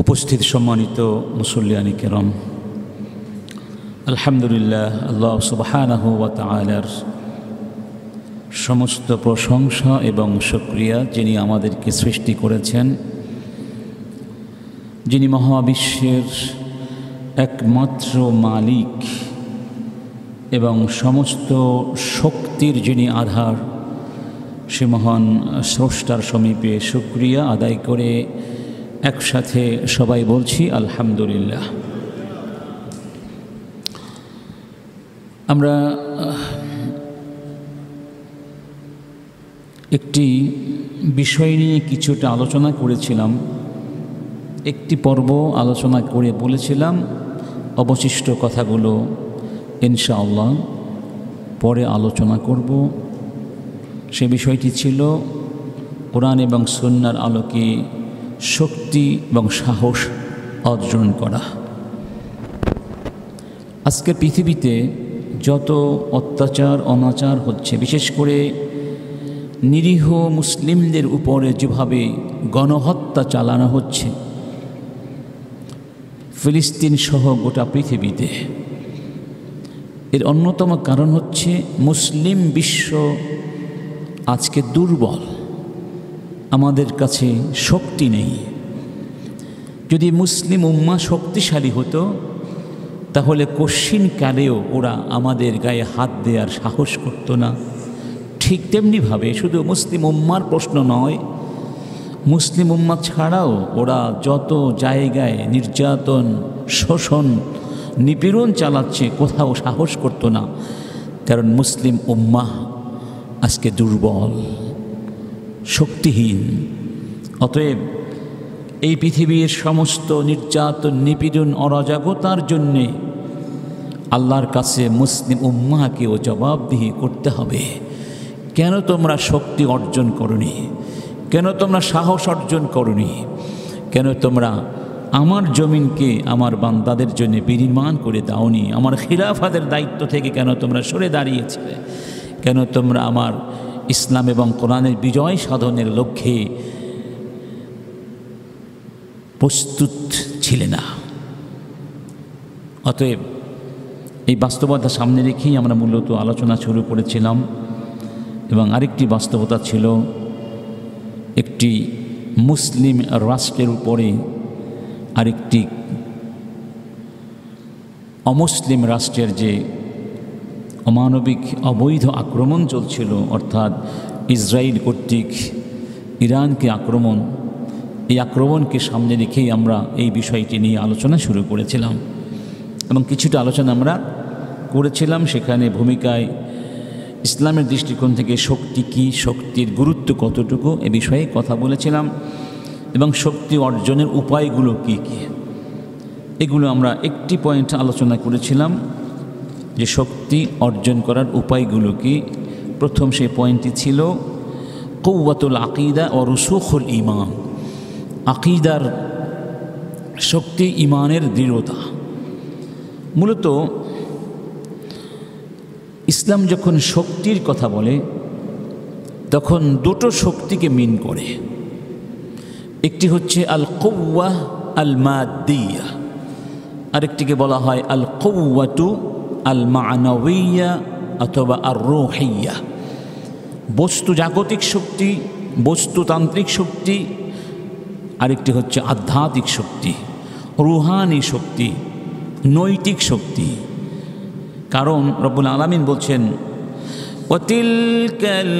উপস্থিত সম্মানিত মুসল্লিয়ানি কেরাম, আলহামদুলিল্লাহ, আল্লাহ সুবহানাহু ওয়া তাআলার সমস্ত প্রশংসা এবং শুকরিয়া, যিনি আমাদেরকে সৃষ্টি করেছেন, যিনি মহাবিশ্বের একমাত্র মালিক এবং সমস্ত শক্তির যিনি আধার। সে মহান স্রষ্টার সমীপে শুকরিয়া আদায় করে একসাথে সবাই বলছি আলহামদুলিল্লাহ। আমরা একটি বিষয় নিয়ে কিছুটা আলোচনা করেছিলাম, একটি পর্ব আলোচনা করে বলেছিলাম অবশিষ্ট কথাগুলো ইনশাআল্লাহ পরে আলোচনা করব। সে বিষয়টি ছিল কোরআন এবং সুন্নাহর আলোকে শক্তি এবং সাহস অর্জন করা। আজকের পৃথিবীতে যত অত্যাচার অনাচার হচ্ছে, বিশেষ করে নিরীহ মুসলিমদের উপরে যেভাবে গণহত্যা চালানো হচ্ছে ফিলিস্তিন সহ গোটা পৃথিবীতে, এর অন্যতম কারণ হচ্ছে মুসলিম বিশ্ব আজকে দুর্বল, আমাদের কাছে শক্তি নেই। যদি মুসলিম উম্মাহ শক্তিশালী হতো তাহলে কশ্চিনকালেও ওরা আমাদের গায়ে হাত দেওয়ার সাহস করত না। ঠিক তেমনিভাবে শুধু মুসলিম উম্মার প্রশ্ন নয়, মুসলিম উম্মাহ ছাড়াও ওরা যত জায়গায় নির্যাতন, শোষণ, নিপীড়ন চালাচ্ছে, কোথাও সাহস করত না, কারণ মুসলিম উম্মাহ আজকে দুর্বল, শক্তিহীন। অতএব এই পৃথিবীর সমস্ত নির্যাতন, নিপীড়ন, অরাজকতার জন্যে আল্লাহর কাছে মুসলিম উম্মাহকেও জবাবদিহি করতে হবে। কেন তোমরা শক্তি অর্জন করনি? কেন তোমরা সাহস অর্জন করনি? কেন তোমরা আমার জমিনকে আমার বান্দাদের জন্য বিনির্মাণ করে দাওনি? আমার খিলাফাতের দায়িত্ব থেকে কেন তোমরা সরে দাঁড়িয়েছিলে? কেন তোমরা আমার ইসলাম এবং কোরআনের বিজয় সাধনের লক্ষ্যে প্রস্তুত ছিলে না? অতএব এই বাস্তবতা সামনে রেখেই আমরা মূলত আলোচনা শুরু করেছিলাম। এবং আরেকটি বাস্তবতা ছিল, একটি মুসলিম রাষ্ট্রের উপরে আরেকটি অমুসলিম রাষ্ট্রের যে অমানবিক অবৈধ আক্রমণ চলছিল, অর্থাৎ ইসরায়েল কর্তৃক ইরানকে আক্রমণ, এই আক্রমণকে সামনে রেখেই আমরা এই বিষয়টি নিয়ে আলোচনা শুরু করেছিলাম এবং কিছুটা আলোচনা আমরা করেছিলাম। সেখানে ভূমিকায় ইসলামের দৃষ্টিকোণ থেকে শক্তি কী, শক্তির গুরুত্ব কতটুকু, এ বিষয়ে কথা বলেছিলাম এবং শক্তি অর্জনের উপায়গুলো কী কী, এগুলো আমরা একটি পয়েন্ট আলোচনা করেছিলাম যে শক্তি অর্জন করার উপায়গুলো কি। প্রথম সেই পয়েন্টটি ছিল কুওয়াতুল আকিদা ও রুসুখুল ঈমান, আকিদার শক্তি, ঈমানের দৃঢ়তা। মূলত ইসলাম যখন শক্তির কথা বলে তখন দুটো শক্তিকে মিন করে। একটি হচ্ছে আল কুওয়া আল মাদ্দিয়া, আরেকটিকে বলা হয় আল কুওয়াতু আল মা'নাউইয়া অথবা আর রূহিয়া। বস্তু জাগতিক শক্তি, বস্তুতান্ত্রিক শক্তি, আরেকটি হচ্ছে আধ্যাত্মিক শক্তি, রুহানি শক্তি, নৈতিক শক্তি। কারণ রব্বুল আলামিন বলছেন ওয়াতিলকাল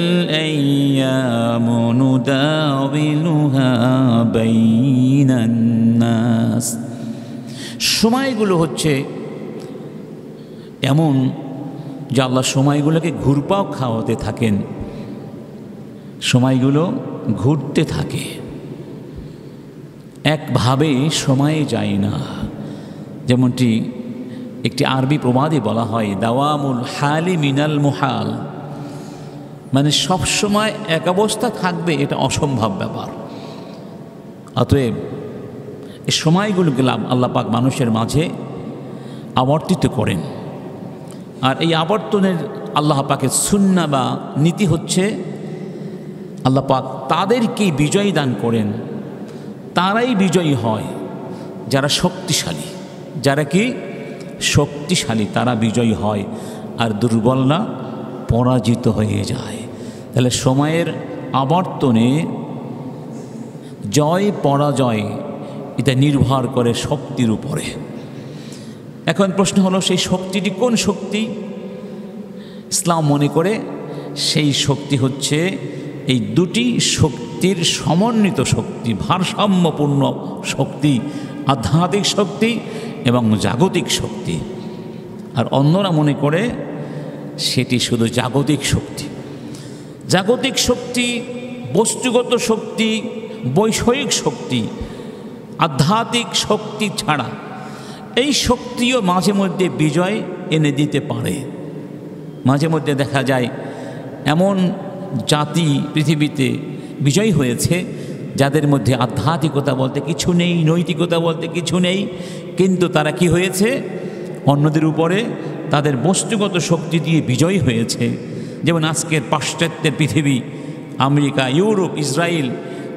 আইয়ামু নুদাউিলুহা বাইনান নাস, সময়গুলো হচ্ছে এমন যে আল্লাহ সময়গুলোকে ঘুরপাও খাওয়াতে থাকেন, সময়গুলো ঘুরতে থাকে, একভাবে সময়ে যায় না। যেমনটি একটি আরবি প্রবাদে বলা হয় দাওয়ামুল হালি মিনাল মুহাল, মানে সব সময় এক অবস্থা থাকবে এটা অসম্ভব ব্যাপার। অতএব এই সময়গুলোকে আল্লাহ পাক মানুষের মাঝে আবর্তিত করেন। আর এই আবর্তনের আল্লাহ পাকের সুন্নাহ বা নীতি হচ্ছে আল্লাহ পাক তাদেরকেই বিজয় দান করেন, তারাই বিজয়ী হয় যারা শক্তিশালী, যারা কি শক্তিশালী তারা বিজয়ী হয়, আর দুর্বলরা পরাজিত হয়ে যায়। তাহলে সময়ের আবর্তনে জয় পরাজয় এটা নির্ভর করে শক্তির উপরে। এখন প্রশ্ন হলো সেই শক্তিটি কোন শক্তি? ইসলাম মনে করে সেই শক্তি হচ্ছে এই দুটি শক্তির সমন্বিত শক্তি, ভারসাম্যপূর্ণ শক্তি, আধ্যাত্মিক শক্তি এবং জাগতিক শক্তি। আর অন্যরা মনে করে সেটি শুধু জাগতিক শক্তি। জাগতিক শক্তি, বস্তুগত শক্তি, বৈষয়িক শক্তি, আধ্যাত্মিক শক্তি ছাড়া এই শক্তিও মাঝে মধ্যে বিজয় এনে দিতে পারে। মাঝে মধ্যে দেখা যায় এমন জাতি পৃথিবীতে বিজয়ী হয়েছে যাদের মধ্যে আধ্যাত্মিকতা বলতে কিছু নেই, নৈতিকতা বলতে কিছু নেই, কিন্তু তারা কি হয়েছে? অন্যদের উপরে তাদের বস্তুগত শক্তি দিয়ে বিজয়ী হয়েছে। যেমন আজকের পাশ্চাত্যের পৃথিবী, আমেরিকা, ইউরোপ, ইসরায়েল,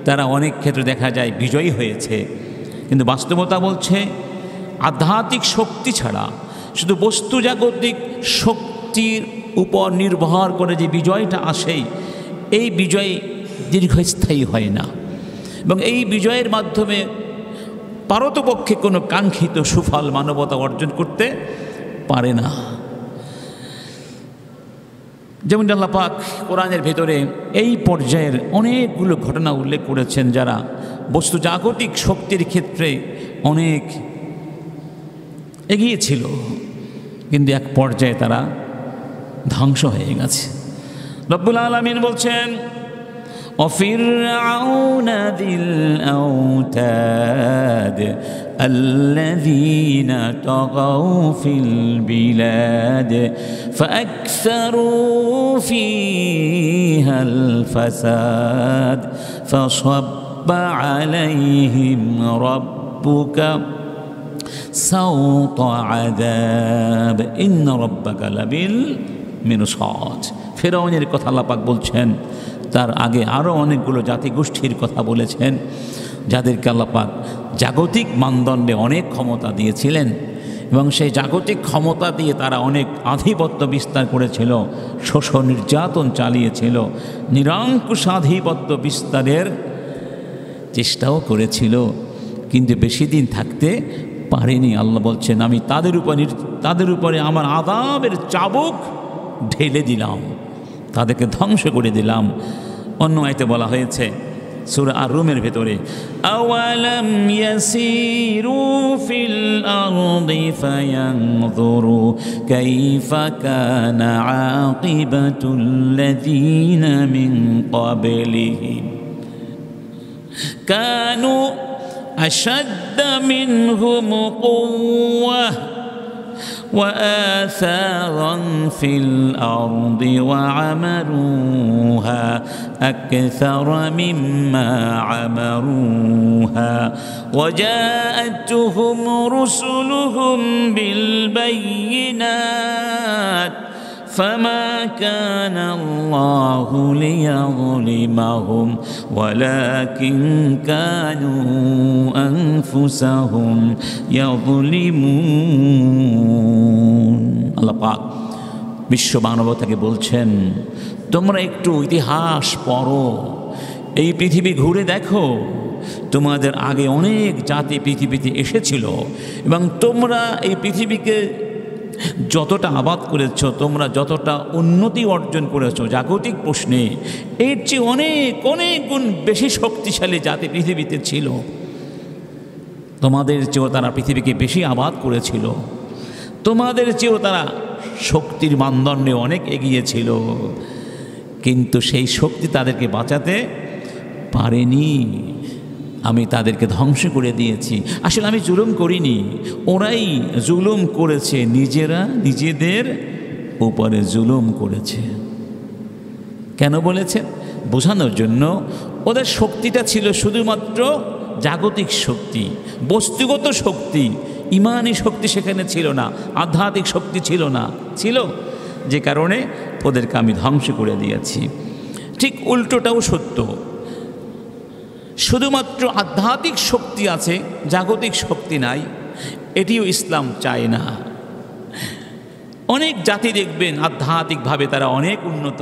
তারা অনেক ক্ষেত্রে দেখা যায় বিজয়ী হয়েছে। কিন্তু বাস্তবতা বলছে আধ্যাত্মিক শক্তি ছাড়া, শুধু বস্তু জাগতিক শক্তির উপর নির্ভর করে যে বিজয়টা আসে, এই বিজয় দীর্ঘস্থায়ী হয় না, এবং এই বিজয়ের মাধ্যমে পারতপক্ষে কোনো কাঙ্ক্ষিত সুফল মানবতা অর্জন করতে পারে না। যেমন আল্লাহ পাক কোরআনের ভেতরে এই পর্যায়ের অনেকগুলো ঘটনা উল্লেখ করেছেন যারা বস্তু জাগতিক শক্তির ক্ষেত্রে অনেক এগিয়ে ছিল, কিন্তু এক পর্যায়ে তারা ধ্বংস হয়ে গেছে। রব্বুল আলামিন বলছেন وفرعون ذي الأوتاد الذين طغوا في البلاد فأكثروا فيها الفساد فصب عليهم ربك سوط عذاب إن ربك لبالمرصاد। ফেরাউনের কথা আল্লাহ পাক বলছেন, তার আগে আরও অনেকগুলো জাতিগোষ্ঠীর কথা বলেছেন যাদেরকে আল্লাহ পাক জাগতিক মানদণ্ডে অনেক ক্ষমতা দিয়েছিলেন, এবং সেই জাগতিক ক্ষমতা দিয়ে তারা অনেক আধিপত্য বিস্তার করেছিল, শোষণ নির্যাতন চালিয়েছিল, নিরঙ্কুশ আধিপত্য বিস্তারের চেষ্টাও করেছিল, কিন্তু বেশি দিন থাকতে পারেনি। আল্লাহ বলছেন আমি তাদের উপরে আমার আযাবের চাবুক ঢেলে দিলাম, তাদেরকে ধ্বংস করে দিলাম। অন্য আয়াতে বলা হয়েছে সূরা আর-রুমের ভেতরে, আওয়ালাম ইয়াসিরু ফিল আরদি ফায়ানযুরু কাইফা কানা আকিবাতুল লাযিনা মিন ক্বাবলিহিম কানু আশাদ্দা মিনহুম কুওয়াহ وآثارا في الأرض وعمروها أكثر مما عمروها وجاءتهم رسلهم بالبينات فما كان الله ليظلمهم ولكن كانوا أنفسهم يظلمون। আল্লাহ পাক বিশ্ব মানবতাকে বলছেন তোমরা একটু ইতিহাস পড়ো, এই পৃথিবী ঘুরে দেখো, তোমাদের আগে অনেক জাতি পৃথিবীতে এসেছিল এবং তোমরা এই পৃথিবীকে যতটা আবাদ করেছ, তোমরা যতটা উন্নতি অর্জন করেছ জাগতিক প্রশ্নে, এর চেয়ে অনেক অনেক গুণ বেশি শক্তিশালী জাতি পৃথিবীতে ছিল। তোমাদের চেয়েও তারা পৃথিবীকে বেশি আবাদ করেছিল, তোমাদের চেয়েও তারা শক্তির মানদণ্ডে অনেক এগিয়ে ছিল, কিন্তু সেই শক্তি তাদেরকে বাঁচাতে পারেনি। আমি তাদেরকে ধ্বংস করে দিয়েছি। আসলে আমি জুলুম করিনি, ওরাই জুলুম করেছে, নিজেরা নিজেদের উপরে জুলুম করেছে। কেন বলেছে? বোঝানোর জন্য। ওদের শক্তিটা ছিল শুধুমাত্র জাগতিক শক্তি, বস্তুগত শক্তি, ইমানি শক্তি সেখানে ছিল না, আধ্যাত্মিক শক্তি ছিল না, ছিল যে কারণে ওদেরকে আমি ধ্বংস করে দিয়েছি। ঠিক উল্টোটাও সত্য। শুধুমাত্র আধ্যাত্মিক শক্তি আছে, জাগতিক শক্তি নাই, এটিও ইসলাম চায় না। অনেক জাতি দেখবেন আধ্যাত্মিকভাবে তারা অনেক উন্নত,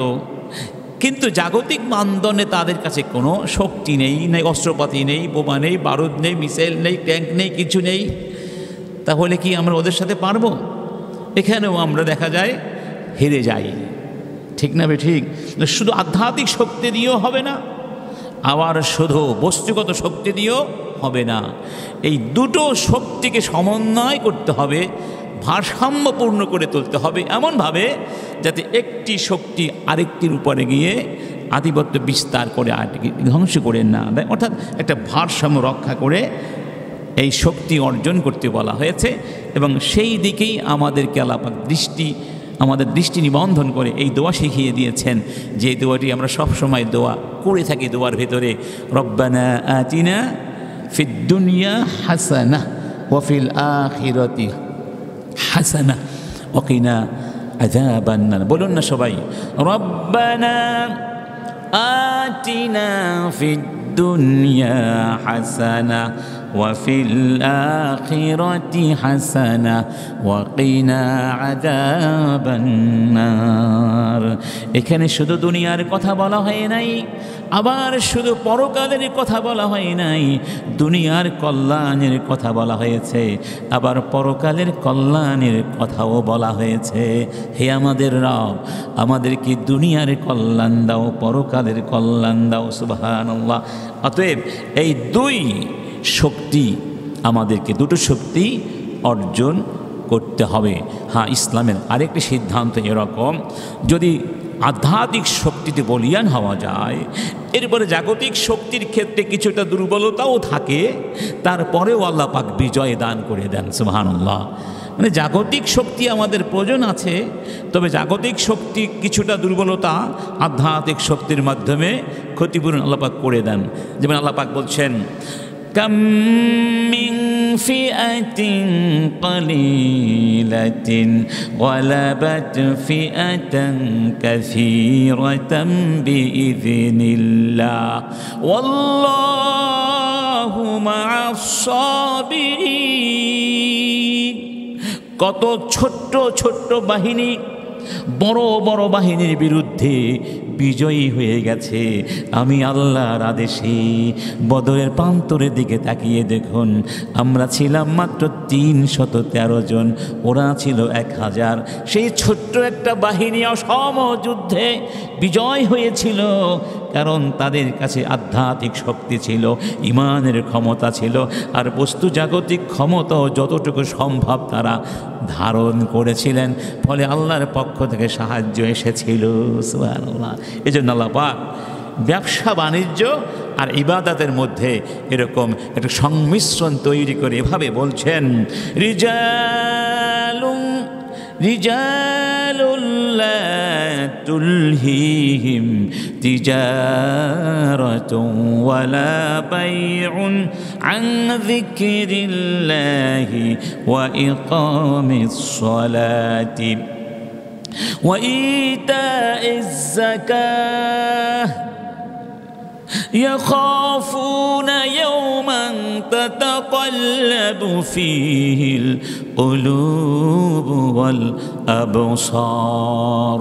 কিন্তু জাগতিক মানদণ্ডে তাদের কাছে কোনো শক্তি নেই, অস্ত্রপাতি নেই, বোমা নেই, বারুদ নেই, মিসাইল নেই, ট্যাঙ্ক নেই, কিছু নেই। তাহলে কি আমরা ওদের সাথে পারবো? এখানেও আমরা দেখা যায় হেরে যাই, ঠিক না ঠিক? শুধু আধ্যাত্মিক শক্তি দিয়েও হবে না, আবার শুধু বস্তুগত শক্তি দিয়েও হবে না। এই দুটো শক্তিকে সমন্বয় করতে হবে, ভারসাম্যপূর্ণ করে তুলতে হবে এমনভাবে যাতে একটি শক্তি আরেকটির উপরে গিয়ে আধিপত্য বিস্তার করে আরেকটি ধ্বংস করে না দেয়, অর্থাৎ একটা ভারসাম্য রক্ষা করে এই শক্তি অর্জন করতে বলা হয়েছে। এবং সেই দিকেই আমাদেরকে আল্লাহ পাক আমাদের দৃষ্টি নিবন্ধন করে এই দোয়া শিখিয়ে দিয়েছেন, যে দোয়াটি আমরা সবসময় দোয়া করে থাকি। দোয়ার ভেতরে রব্বানা আতিনা ফিদ দুনিয়া হাসানাহ ওয়া ফিল আখিরাতি হাসানাহ ওয়া কিনা আযাবান নার। বলুন না সবাই, রব্বানা আতিনা ফিদ দুনিয়া হাসানাহ ওয়া ফিল আখিরাতি হাসানাহ ওয়া কিনা আযাবান নার। এখানে শুধু দুনিয়ার কথা বলা হয় নাই, আবার শুধু পরকালের কথা বলা হয় নাই, দুনিয়ার কল্যাণের কথা বলা হয়েছে, আবার পরকালের কল্যাণের কথাও বলা হয়েছে। হে আমাদের রব, আমাদেরকে দুনিয়ার কল্যাণ দাও, পরকালের কল্যাণ দাও। সুবহানাল্লাহ। অতএব এই দুই শক্তি, আমাদেরকে দুটো শক্তি অর্জন করতে হবে। হ্যাঁ, ইসলামের আরেকটি সিদ্ধান্ত এরকম, যদি আধ্যাত্মিক শক্তিতে বলীয়ান হওয়া যায়, এরপরে জাগতিক শক্তির ক্ষেত্রে কিছুটা দুর্বলতাও থাকে, তারপরেও আল্লাহ পাক বিজয় দান করে দেন। সুবহানাল্লাহ। মানে জাগতিক শক্তি আমাদের প্রয়োজন আছে, তবে জাগতিক শক্তি কিছুটা দুর্বলতা আধ্যাত্মিক শক্তির মাধ্যমে ক্ষতিপূরণ আল্লাহ পাক করে দেন। যেমন আল্লাহ পাক বলছেন, কাম মিন ফিআতিন কালিলাতিন ওয়ালাবাত ফিআতান কাসীরাতান বিইযনিল্লাহ ওয়াল্লাহু মা'আস সাবিরিন। কত ছোট্ট ছোট্ট বাহিনী বড় বড় বাহিনীর বিরুদ্ধে বিজয়ী হয়ে গেছে আমি আল্লাহর আদেশে। বদরের প্রান্তরের দিকে তাকিয়ে দেখুন, আমরা ছিলাম মাত্র 313 জন, ওরা ছিল 1000। সেই ছোট্ট একটা বাহিনী অসম যুদ্ধে বিজয় হয়েছিল, কারণ তাদের কাছে আধ্যাত্মিক শক্তি ছিল, ইমানের ক্ষমতা ছিল, আর বস্তু জাগতিক ক্ষমতাও যতটুকু সম্ভব তারা ধারণ করেছিলেন। ফলে আল্লাহর পক্ষ থেকে সাহায্য এসেছিল। সুবহানাল্লাহ। এই জন্য আল্লাহ পাক ব্যবসা বাণিজ্য আর ইবাদতের মধ্যে এরকম একটা সংমিশ্রণ তৈরি করে এভাবে বলছেন, রিজালুল লা তুলহিহিম তিজারাতুন ওয়ালা বাইউন আন যিকরিল্লাহি ওয়া ইকামিস সালাতি ওয়া ইতাইজ যাকাহ يخافون يوما تتقلب فيه القلوب والأبصار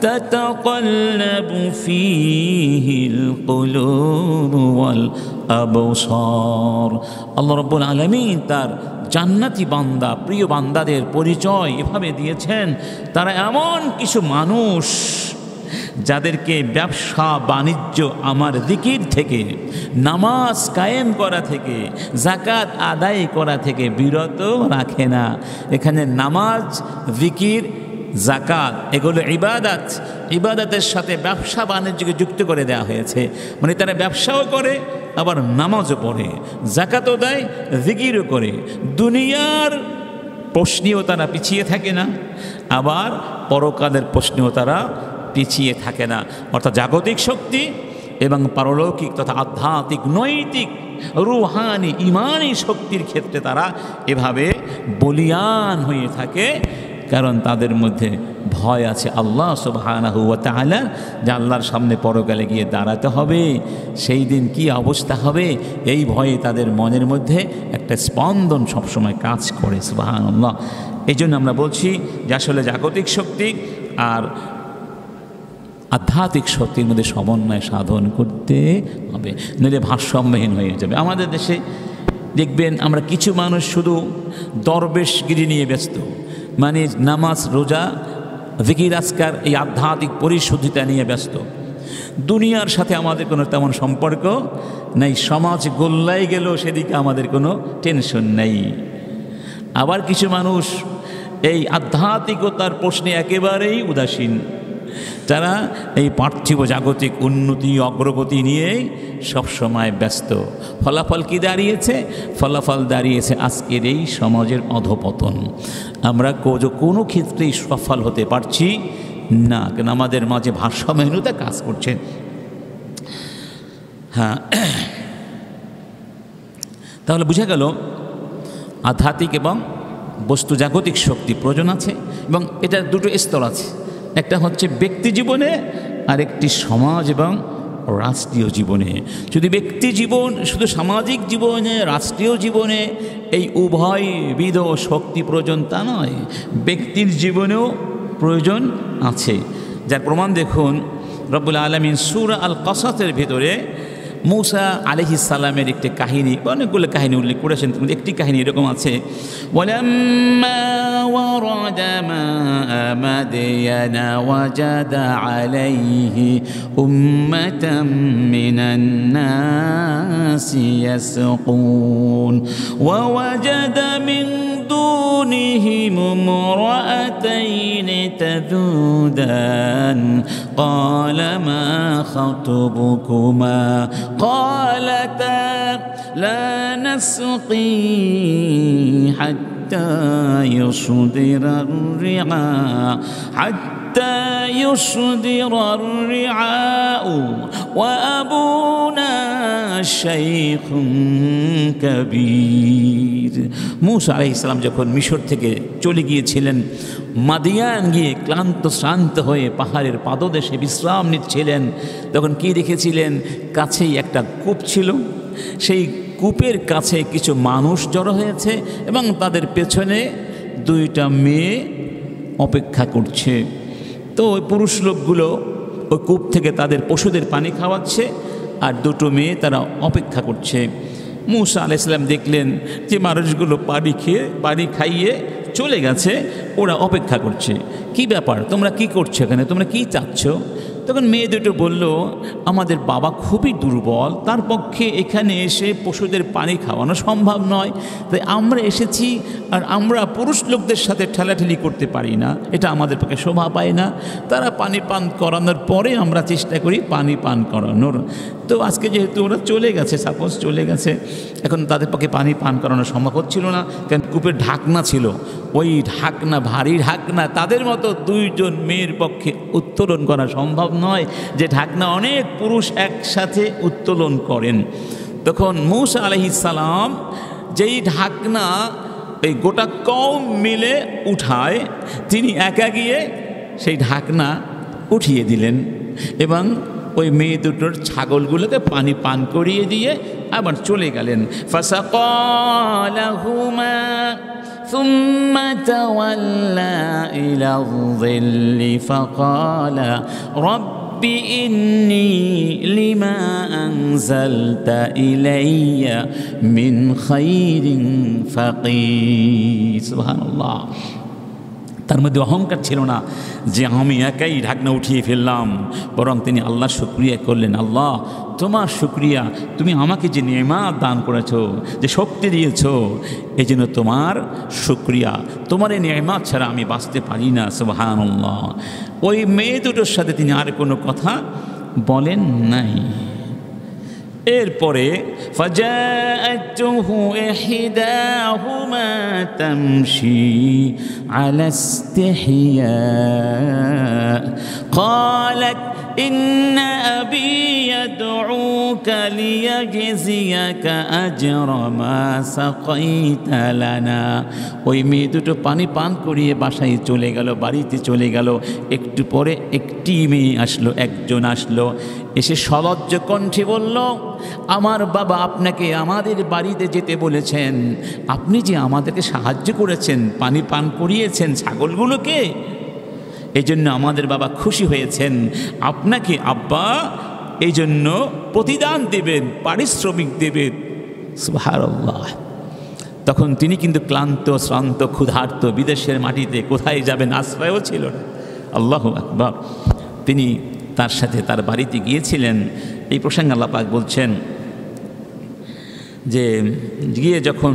تتقلب فيه القلوب والأبصار। আল্লাহ রাব্বুল আলামিন তার জান্নাতি বান্দা, প্রিয় বান্দাদের পরিচয় এভাবে দিয়েছেন, তারা এমন কিছু মানুষ যাদেরকে ব্যবসা বাণিজ্য আমার জিকির থেকে, নামাজ কায়েম করা থেকে, যাকাত আদায় করা থেকে বিরত রাখে না। এখানে নামাজ, জিকির, যাকাত এগুলো ইবাদত, ইবাদতের সাথে ব্যবসা বাণিজ্যকে যুক্ত করে দেওয়া হয়েছে। মানে তারা ব্যবসাও করে, আবার নামাজও পড়ে, যাকাতও দেয়, জিকিরও করে। দুনিয়ার প্রশ্নেও তারা পিছিয়ে থাকে না, আবার পরকালের প্রশ্নেও তারা পিছিয়ে থাকে না। অর্থাৎ জাগতিক শক্তি এবং পারলৌকিক তথা আধ্যাত্মিক, নৈতিক, রুহানি, ইমানি শক্তির ক্ষেত্রে তারা এভাবে বলীয়ান হয়ে থাকে। কারণ তাদের মধ্যে ভয় আছে আল্লাহ সুবহানাহু ওয়া তাআলা, যে আল্লাহর সামনে পরকালে গিয়ে দাঁড়াতে হবে, সেই দিন কি অবস্থা হবে, এই ভয়ে তাদের মনের মধ্যে একটা স্পন্দন সবসময় কাজ করে। সুবহানাল্লাহ। এই জন্য আমরা বলছি যে আসলে জাগতিক শক্তি আর আধ্যাত্মিক শক্তির মধ্যে সমন্বয় সাধন করতে হবে, নইলে ভারসাম্যহীন হয়ে যাবে। আমাদের দেশে দেখবেন আমরা কিছু মানুষ শুধু দরবেশগিরি নিয়ে ব্যস্ত, মানে নামাজ রোজা জিকির আজকার এই আধ্যাত্মিক পরিশুদ্ধিতা নিয়ে ব্যস্ত। দুনিয়ার সাথে আমাদের কোনো তেমন সম্পর্ক নেই, সমাজ গোল্লাই গেল সেদিকে আমাদের কোনো টেনশন নেই। আবার কিছু মানুষ এই আধ্যাত্মিকতার প্রশ্নে একেবারেই উদাসীন, যারা এই পার্থিব জাগতিক উন্নতি অগ্রগতি নিয়েই সবসময় ব্যস্ত। ফলাফল কি দাঁড়িয়েছে? ফলাফল দাঁড়িয়েছে আজকের এই সমাজের অধপতন। আমরা কোনো ক্ষেত্রেই সফল হতে পারছি না, কেন আমাদের মাঝে ভারসাম্যহীনতা কাজ করছে। হ্যাঁ, তাহলে বোঝা গেল আধ্যাত্মিক এবং বস্তু জাগতিক শক্তি প্রয়োজন আছে, এবং এটার দুটো স্তর আছে। একটা হচ্ছে ব্যক্তি জীবনে, আর একটি সমাজ এবং রাষ্ট্রীয় জীবনে। যদি ব্যক্তি জীবন, শুধু সামাজিক জীবনে, রাষ্ট্রীয় জীবনে এই উভয়বিধ শক্তি প্রয়োজন তা নয়, ব্যক্তির জীবনেও প্রয়োজন আছে। যার প্রমাণ দেখুন রব্বুল আলামিন সূরা আল কাসাসের ভিতরে মূসা আলাইহিস সালামের একটি কাহিনী, অনেকগুলো কাহিনী উল্লেখ করেছেন, কিন্তু একটি কাহিনী এরকম আছে, ওয়ালাম্মা ওয়ারাদা মাআ মাদিয়ানা ওয়াজাদা আলাইহি উম্মাতাম মিনান নাসি ইয়াসকুন ওয়া ওয়াজাদা মিন دونهم امرأتين تذودان قال ما خطبكما قالتا لا نسقي حتى يصدر الرعاء وأبونا شيخ كبير। মূসা আলাইহিস সালাম যখন মিশর থেকে চলে গিয়েছিলেন, মাদিয়ান গিয়ে ক্লান্ত শ্রান্ত হয়ে পাহাড়ের পাদদেশে বিশ্রাম নিচ্ছিলেন, তখন কি দেখেছিলেন? কাছেই একটা কূপ ছিল, সেই কূপের কাছে কিছু মানুষ জড়ো হয়েছে এবং তাদের পেছনে দুইটা মেয়ে অপেক্ষা করছে। তো ওই পুরুষ লোকগুলো ওই কূপ থেকে তাদের পশুদের পানি খাওয়াচ্ছে, আর দুটো মেয়ে তারা অপেক্ষা করছে। মূসা আলাইহিস সালাম দেখলেন যে মানুষগুলো পানি খাইয়ে চলে গেছে, ওরা অপেক্ষা করছে। কি ব্যাপার, তোমরা কি করছো এখানে, তোমরা কি চাচ্ছ? তখন মেয়ে দুটো বলল, আমাদের বাবা খুবই দুর্বল, তার পক্ষে এখানে এসে পশুদের পানি খাওয়ানো সম্ভব নয়, তাই আমরা এসেছি, আর আমরা পুরুষ লোকদের সাথে ঠেলাঠেলি করতে পারি না, এটা আমাদের পক্ষে শোভা পায় না। তারা পানি পান করানোর পরে আমরা চেষ্টা করি পানি পান করানোর। তো আজকে যেহেতু ওরা চলে গেছে, সাপোজ চলে গেছে, এখন তাদের পক্ষে পানি পান করানো সম্ভব হচ্ছিল না, কারণ কূপের ঢাকনা ছিল, ওই ঢাকনা ভারী ঢাকনা, তাদের মতো দুইজন মেয়ের পক্ষে উত্তোলন করা সম্ভব নয়, যে ঢাকনা অনেক পুরুষ একসাথে উত্তোলন করেন। তখন মূসা আলাইহিস সালাম যেই ঢাকনা এই গোটা কওম মিলে উঠায়, তিনি একা গিয়ে সেই ঢাকনা উঠিয়ে দিলেন এবং ওই মেয়ে দুটোর ছাগলগুলোকে পানি পান করিয়ে দিয়ে আবার চলে গেলেন। ফাসাকালাহুমা সুম্মা তাওয়াল্লা ইলা যিল্লি ফাকালা রব্বি ইন্নী লিমা আনজালতা ইলাইয়া মিন খাইরিন ফাকির। সুবহানাল্লাহ। তার মধ্যে অহংকার ছিল না যে আমি একাই ঢাকনা উঠিয়ে ফেললাম, বরং তিনি আল্লাহ শুকরিয়া করলেন, আল্লাহ তোমার শুকরিয়া, তুমি আমাকে যে নেয়ামত দান করেছো, যে শক্তি দিয়েছো, এই জন্য তোমার শুকরিয়া, তোমার এই নেয়ামত ছাড়া আমি বাঁচতে পারি না। সুবহানাল্লাহ। ওই মেয়ে দুটোর সাথে তিনি আর কোনো কথা বলেন নাই। এরপরে ফাজাআতুহু ইহদাহুমা তামশি আলা ইসতিহয়া ক্বালাত ইন্না আবি ইয়াদউকা লিয়াজজিয়াকা আজরা মা সাকাইতা লানা। ওই মেয়ে দুটো পানি পান করিয়ে বাসায় চলে গেল, বাড়িতে চলে গেল। একটু পরে একটি মেয়ে আসলো, একজন আসলো, এসে সলজ্জ কণ্ঠে বলল, আমার বাবা আপনাকে আমাদের বাড়িতে যেতে বলেছেন, আপনি যে আমাদেরকে সাহায্য করেছেন, পানি পান করিয়েছেন ছাগলগুলোকে, এই জন্য আমাদের বাবা খুশি হয়েছেন। আপনাকে আব্বা এই জন্য প্রতিদান দেবেন, পারিশ্রমিক দেবেন। সুবহানাল্লাহ। তখন তিনি কিন্তু ক্লান্ত, শ্রান্ত, ক্ষুধার্ত, বিদেশের মাটিতে কোথায় যাবেন, আশ্রয়ও ছিল না। আল্লাহু আকবার। তিনি তার সাথে তার বাড়িতে গিয়েছিলেন। এই প্রসঙ্গে আল্লাহ পাক বলছেন যে গিয়ে যখন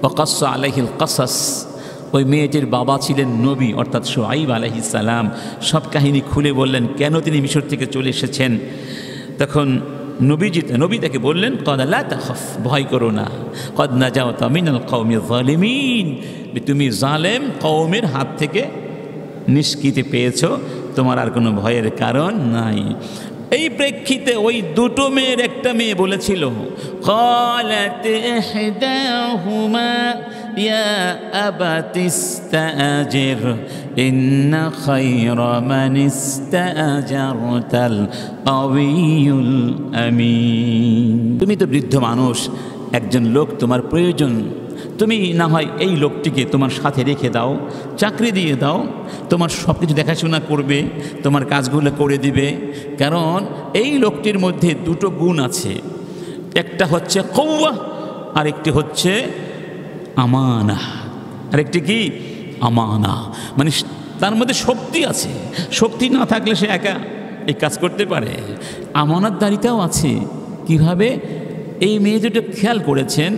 ওয়াকাসসা আলাইহিল কাসাস, ওই মেয়েটির বাবা ছিলেন নবী অর্থাৎ শুআইব আলাইহিস সালাম, সব কাহিনী খুলে বললেন কেন তিনি মিশর থেকে চলে এসেছেন। তখন নবী তাকে বললেন, ক্বালা লা তাখাফ, ভয় করো না, ক্বাদ নাজাওতা মিনাল কওমিজ যালিমিন, তুমি জালেম কওমের হাত থেকে নিষ্কৃতি পেয়েছো, তোমার আর কোনো ভয়ের কারণ নাই। এই প্রেক্ষিতে ওই দুটো মেয়ের একটা মেয়ে বলেছিল, ক্বালাত ইহদাহুমা ইয়া আবাতিস্তাজির ইন্না খায়রা মান ইস্তাজারতাল কাওয়িয়ুল আমিন। তুমি তো বৃদ্ধ মানুষ, একজন লোক তোমার প্রয়োজন, তুমি না হয় এই লোকটিকে তোমার সাথে রেখে দাও, চাকরি দিয়ে দাও, তোমার সব কিছু দেখাশোনা করবে, তোমার কাজগুলো করে দিবে। কারণ এই লোকটির মধ্যে দুটো গুণ আছে, একটা হচ্ছে কওয়া, আরেকটি হচ্ছে আমানা। আরেকটি কি? আমানা। মানে তার মধ্যে শক্তি আছে, শক্তি না থাকলে সে একা এই কাজ করতে পারে। আমানতদারিতাও আছে। কিভাবে? এই মেয়ে দুটো খেয়াল করেছেন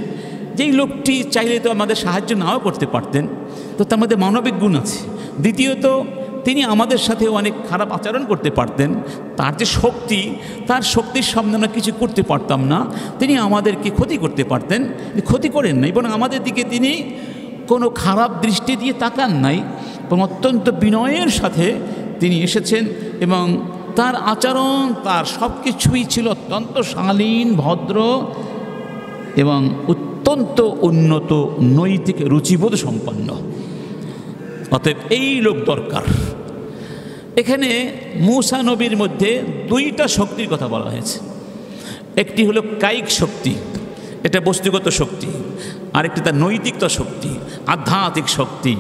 যেই লোকটি চাইলে তো আমাদের সাহায্য নাও করতে পারতেন, তো তার মধ্যে মানবিক গুণ আছে। দ্বিতীয়ত তিনি আমাদের সাথে অনেক খারাপ আচরণ করতে পারতেন, তার যে শক্তি, তার শক্তির সামনে আমরা কিছু করতে পারতাম না, তিনি আমাদেরকে ক্ষতি করতে পারতেন, ক্ষতি করেন নাই, এবং আমাদের দিকে তিনি কোনো খারাপ দৃষ্টি দিয়ে তাকান নাই, এবং অত্যন্ত বিনয়ের সাথে তিনি এসেছেন, এবং তার আচরণ, তার সব কিছুই ছিল অত্যন্ত শালীন, ভদ্র এবং অত্যন্ত উন্নত নৈতিক রুচিবোধ সম্পন্ন। অতএব এই লোক দরকার। এখানে মূসা নবীর মধ্যে দুইটা শক্তির কথা বলা হয়েছে। একটি হলো কায়িক শক্তি, এটা বস্তুগত শক্তি, আরেকটি তার নৈতিকতা শক্তি, আধ্যাত্মিক শক্তি।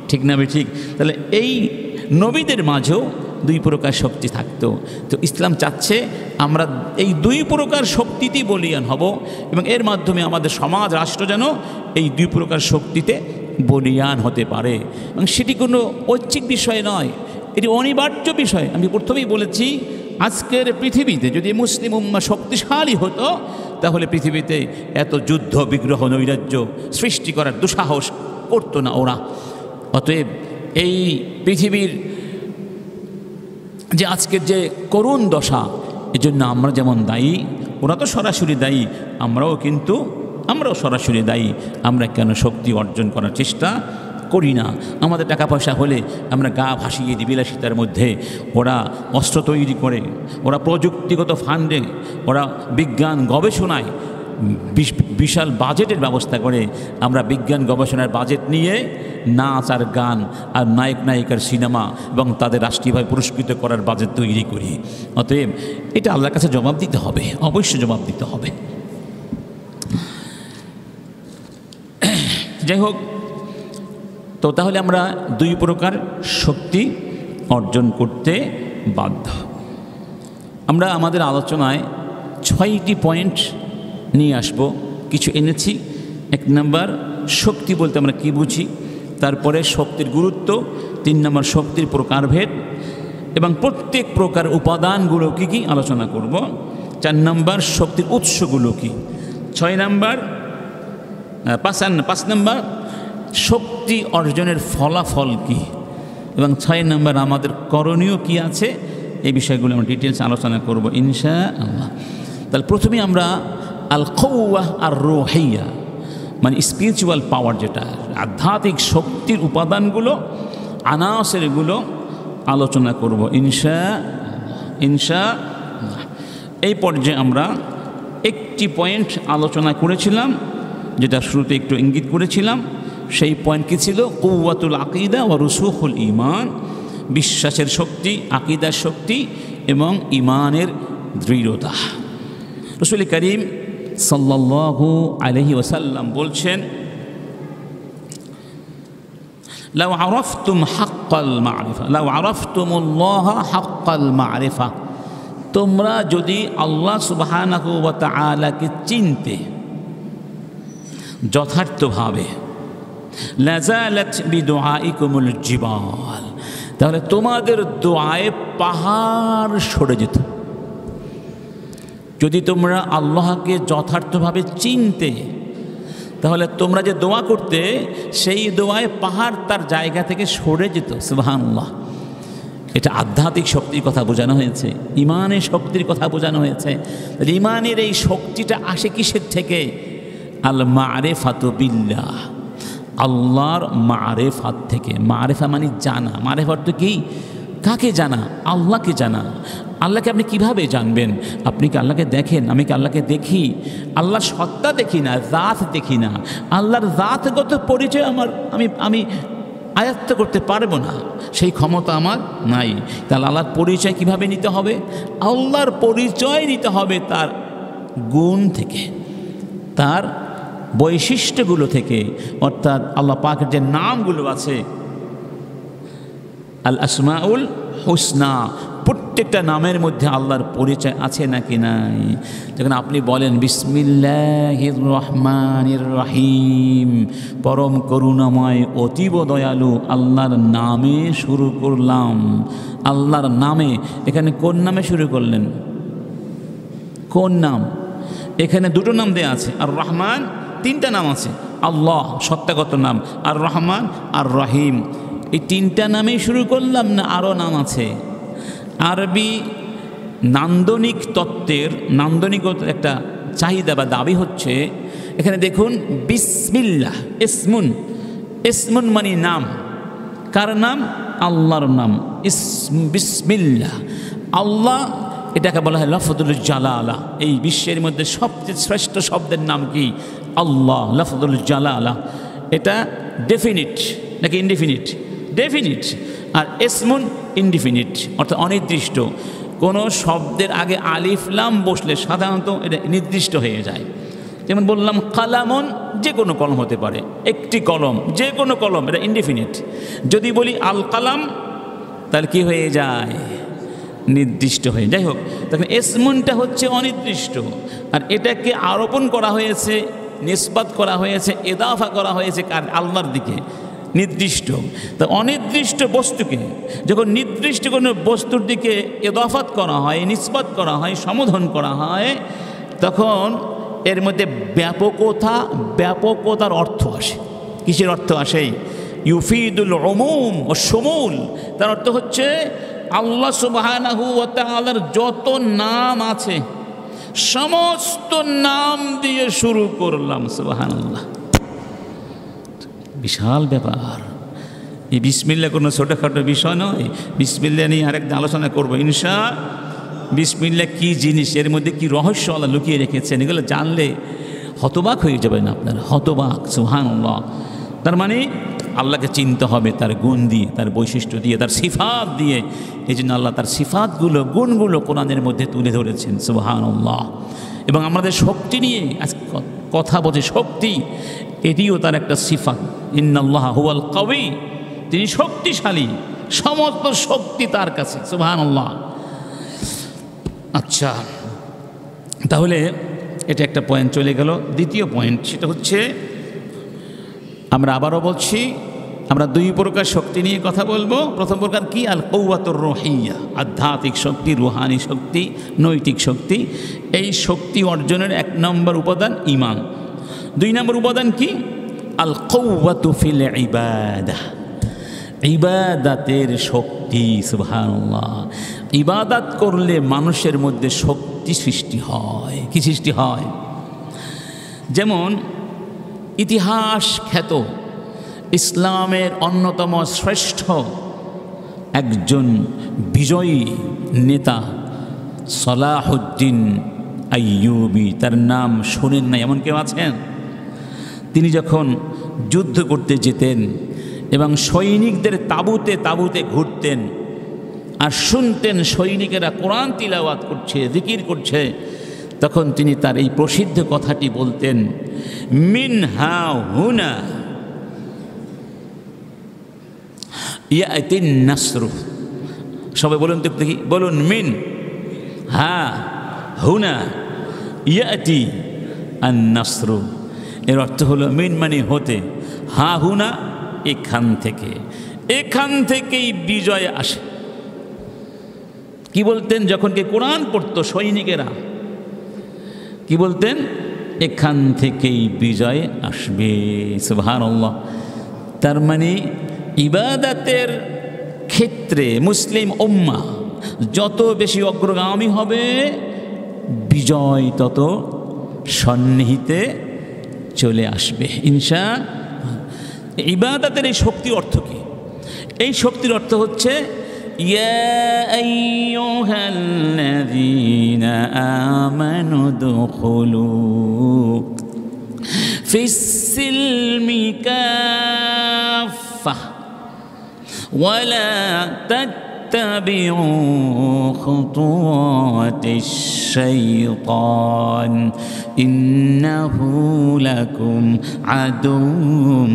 ঠিক না? ঠিক। তাহলে এই নবীদের মাঝেও দুই প্রকার শক্তি থাকতো। তো ইসলাম চাচ্ছে আমরা এই দুই প্রকার শক্তিতেই বলীয়ান হব, এবং এর মাধ্যমে আমাদের সমাজ, রাষ্ট্র যেন এই দুই প্রকার শক্তিতে বলীয়ান হতে পারে। এবং সেটি কোনো ঐচ্ছিক বিষয় নয়, এটি অনিবার্য বিষয়। আমি প্রথমেই বলেছি, আজকের পৃথিবীতে যদি মুসলিম উম্মাহ শক্তিশালী হতো, তাহলে পৃথিবীতে এত যুদ্ধ, বিগ্রহ, নৈরাজ্য সৃষ্টি করার দুঃসাহস করতো না ওরা। অতএব এই পৃথিবীর যে আজকের যে করুণ দশা, এজন্য আমরা যেমন দায়ী, ওরা তো সরাসরি দায়ী, আমরাও সরাসরি দায়ী। আমরা কেন শক্তি অর্জন করার চেষ্টা করি না? আমাদের টাকা পয়সা হলে আমরা গা ভাসিয়ে দিই বিলাসিতার মধ্যে, ওরা অস্ত্র তৈরি করে, ওরা প্রযুক্তিগত ফান্ডে, ওরা বিজ্ঞান গবেষণায় বিশাল বাজেটের ব্যবস্থা করে। আমরা বিজ্ঞান গবেষণার বাজেট নিয়ে নাচ আর গান আর নায়ক নায়িকার সিনেমা এবং তাদের রাষ্ট্রীয়ভাবে পুরস্কৃত করার বাজেট তৈরি করি। অতএব এটা আল্লাহর কাছে জবাব দিতে হবে, অবশ্যই জবাব দিতে হবে। যাই হোক, তো তাহলে আমরা দুই প্রকার শক্তি অর্জন করতে বাধ্য। আমরা আমাদের আলোচনায় 6টি পয়েন্ট নিয়ে আসব, কিছু এনেছি। 1 নম্বর, শক্তি বলতে আমরা কি বুঝি, তারপরে শক্তির গুরুত্ব, 3 নম্বর শক্তির প্রকারভেদ এবং প্রত্যেক প্রকার উপাদানগুলো কী কী আলোচনা করব, 4 নম্বর শক্তির উৎসগুলো কী, 6 নম্বর 5 নম্বর শক্তি অর্জনের ফলাফল কী, এবং 6 নম্বর আমাদের করণীয় কী আছে, এই বিষয়গুলো আমরা ডিটেলস আলোচনা করব ইনশাআল্লাহ। তাহলে প্রথমে আমরা আল কওয়া আর রুহিয়া, মানে স্পিরিচুয়াল পাওয়ার, যেটা আধ্যাত্মিক শক্তির উপাদানগুলো, আনাসেরগুলো আলোচনা করব ইনশাআল্লাহ। ইনশাআল্লাহ। এই পর্যায়ে আমরা একটি পয়েন্ট আলোচনা করেছিলাম, যেটা শুরুতে একটু ইঙ্গিত করেছিলাম। সেই পয়েন্ট কি ছিল? কুওয়াতুল আকীদা ওয়া রুসুখুল ঈমান, বিশ্বাসের শক্তি, আকীদার শক্তি এবং ঈমানের দৃঢ়তা। রাসূল করিম সাল্লাল্লাহু আলাইহি ওয়াসাল্লাম বলছেন, লাউ আরাফতুম হাক্কাল মারিফা, লাউ আরাফতুমুল্লাহ হাক্কাল মারিফা, তোমরা যদি আল্লাহ সুবহানাহু ওয়া তাআলাকে চিনতে যথার্থভাবে, লাযালাত বিদুআইকুমুল জিবাল, তাহলে তোমাদের দোয়ায় পাহাড় সরে যেত। যদি তোমরা আল্লাহকে যথার্থভাবে চিনতে, তাহলে তোমরা যে দোয়া করতে, সেই দোয়ায় পাহাড় তার জায়গা থেকে সরে যেত। সুবহানাল্লাহ। এটা আধ্যাত্মিক শক্তির কথা বোঝানো হয়েছে, ইমানের শক্তির কথা বোঝানো হয়েছে। ইমানের এই শক্তিটা আসে কিসের থেকে? আল মারিফাতু বিল্লাহ, আল্লাহর মারিফাত থেকে। মারিফা মানে জানা। মারিফাত তো কি? কাকে জানা? আল্লাহকে জানা। আল্লাহকে আপনি কিভাবে জানবেন? আপনি কি আল্লাহকে দেখেন? আমি কি আল্লাহকে দেখি? আল্লাহর সত্তা দেখি না, জাত দেখি না। আল্লাহর জাতগত পরিচয় আমি আয়ত্ত করতে পারবো না, সেই ক্ষমতা আমার নাই। তাহলে আল্লাহর পরিচয় কিভাবে নিতে হবে? আল্লাহর পরিচয় নিতে হবে তার গুণ থেকে, তার বৈশিষ্ট্যগুলো থেকে। অর্থাৎ আল্লাহ পাকের যে নামগুলো আছে, আল আসমাউল হুসনা, প্রত্যেকটা নামের মধ্যে আল্লাহর পরিচয় আছে নাকি নাই। যখন আপনি বলেন বিসমিল্লাহির রহমানির রহিম, পরম করুণাময় অতীব দয়ালু আল্লাহর নামে শুরু করলাম, আল্লাহর নামে, এখানে কোন নামে শুরু করলেন? কোন নাম? এখানে দুটো নাম দেয়া আছে। আর রহমান, তিনটা নাম আছে। আল্লাহ সত্তাগত নাম, আর রহমান, আর রহিম, এই তিনটা নামেই শুরু করলাম না আরও নাম আছে? আরবি নান্দনিক তত্ত্বের নান্দনিকতার একটা চাহিদা বা দাবি হচ্ছে, এখানে দেখুন বিসমিল্লাহ, ইসমুন, ইসমুন মানে নাম। কার নাম? আল্লাহর নাম। বিসমিল্লাহ, আল্লাহ, এটাকে বলা হয় লফজুল জালালা। এই বিশ্বের মধ্যে সবচেয়ে শ্রেষ্ঠ শব্দের নাম কি? আল্লাহ, লফজুল জালালা। এটা ডেফিনিট নাকি ইনডিফিনিট? ডেফিনিট। আর ইসমুন ইনডিফিনিট, অর্থাৎ অনির্দিষ্ট। কোনো শব্দের আগে আলিফ লাম বসলে সাধারণত এটা নির্দিষ্ট হয়ে যায়। যেমন বললাম কালামন, যে কোনো কলম হতে পারে, একটি কলম, যে কোনো কলম, এটা ইনডিফিনিট। যদি বলি আল কালাম, তাহলে কি হয়ে যায়? নির্দিষ্ট হয়ে। যাই হোক, তখন ইসমুনটা হচ্ছে অনির্দিষ্ট, আর এটাকে আরোপণ করা হয়েছে, নিসবাত করা হয়েছে, ইদাফা করা হয়েছে কার? আল্লাহর দিকে, নির্দিষ্ট। তা অনির্দিষ্ট বস্তুকে যখন নির্দিষ্ট কোনো বস্তুর দিকে ইদাফাত করা হয়, নিসবাত করা হয়, সম্বোধন করা হয়, তখন এর মধ্যে ব্যাপকতার অর্থ আসে। কিসের অর্থ আসে? ইউফিদুল উমুম ও শুমুল। তার অর্থ হচ্ছে আল্লাহ সুবহানাহু ওয়া তাআলার যত নাম আছে সমস্ত নাম দিয়ে শুরু করলাম। সুবহানাল্লাহ, বিশাল ব্যাপার। এই বিসমিল্লাহ কোনো ছোটোখাটো বিষয় নয়। বিসমিল্লাহ নিয়ে আরেকদিন আলোচনা করবো ইনশাআল্লাহ। বিসমিল্লাহ কী জিনিস, এর মধ্যে কী রহস্য আল্লাহ লুকিয়ে রেখেছেন, এগুলো জানলে হতবাক হয়ে যাবেন আপনারা, হতবাক। সুবহানাল্লাহ। তার মানে আল্লাহকে চিনতে হবে তার গুণ দিয়ে, তার বৈশিষ্ট্য দিয়ে, তার সিফাত দিয়ে। এই জন্য আল্লাহ তার সিফাতগুলো, গুণগুলো কোরআনের মধ্যে তুলে ধরেছেন। সুবহানাল্লাহ। এবং আমাদের শক্তি নিয়ে আজকে কথা বলছে, শক্তি, এটিও তার একটা সিফাত। ইন্নাল্লাহ হুয়াল কাওয়ি, তিনি শক্তিশালী, সমস্ত শক্তি তার কাছে। সুবহানাল্লাহ। আচ্ছা, তাহলে এটা একটা পয়েন্ট চলে গেল। দ্বিতীয় পয়েন্ট, সেটা হচ্ছে, আমরা আবারও বলছি, আমরা দুই প্রকার শক্তি নিয়ে কথা বলবো। প্রথম প্রকার কি? আল কুওয়াতুর রুহিয়্যা, আধ্যাত্মিক শক্তি, রুহানি শক্তি, নৈতিক শক্তি। এই শক্তি অর্জনের এক নম্বর উপাদান ঈমান। দুই নম্বর উপাদান কি? আল কুওয়াতু ফিল ইবাদাহ, ইবাদাতের শক্তি। সুবহানাল্লাহ। ইবাদত করলে মানুষের মধ্যে শক্তি সৃষ্টি হয়। কি সৃষ্টি হয়? যেমন ইতিহাস খ্যাত ইসলামের অন্যতম শ্রেষ্ঠ একজন বিজয়ী নেতা সালাহুদ্দিন আইয়ুবী, তার নাম শোনেন না এমন কেউ আছেন? তিনি যখন যুদ্ধ করতে যেতেন এবং সৈনিকদের তাঁবুতে তাঁবুতে ঘুরতেন আর শুনতেন সৈনিকেরা কোরআন তিলাওয়াত করছে, জিকির করছে, তখন তিনি তার এই প্রসিদ্ধ কথাটি বলতেন, মিন হা হুনা ইয়াতিন নাসরু। সবাই বলুন তো দেখি, বলুন, মিন হা হুনা ইয়াতি আন নাসরু। এর অর্থ হলো মিন মানে হতে, হা হুনা এখান থেকে, এখান থেকেই বিজয় আসে। কি বলতেন যখন কে কোরআন পড়তো সৈনিকেরা? কি বলতেন? এখান থেকেই বিজয় আসবে। সুবহানাল্লাহ। তার মানে ইবাদতের ক্ষেত্রে মুসলিম উম্মাহ যত বেশি অগ্রগামী হবে, বিজয় তত সন্নিহিতে চলে আসবে ইনশাআল্লাহ। ইবাদতের এই শক্তি অর্থ কি? এই শক্তির অর্থ হচ্ছে, ইয়া আইয়ুহাল্লাযীনা আমানু দুখুলু ফিস-সিলমি কাফা ওয়া লা তাত্তাবিউ খুতুওয়াতিশ শাইতান ইন্নাহু লাকুম আদুউম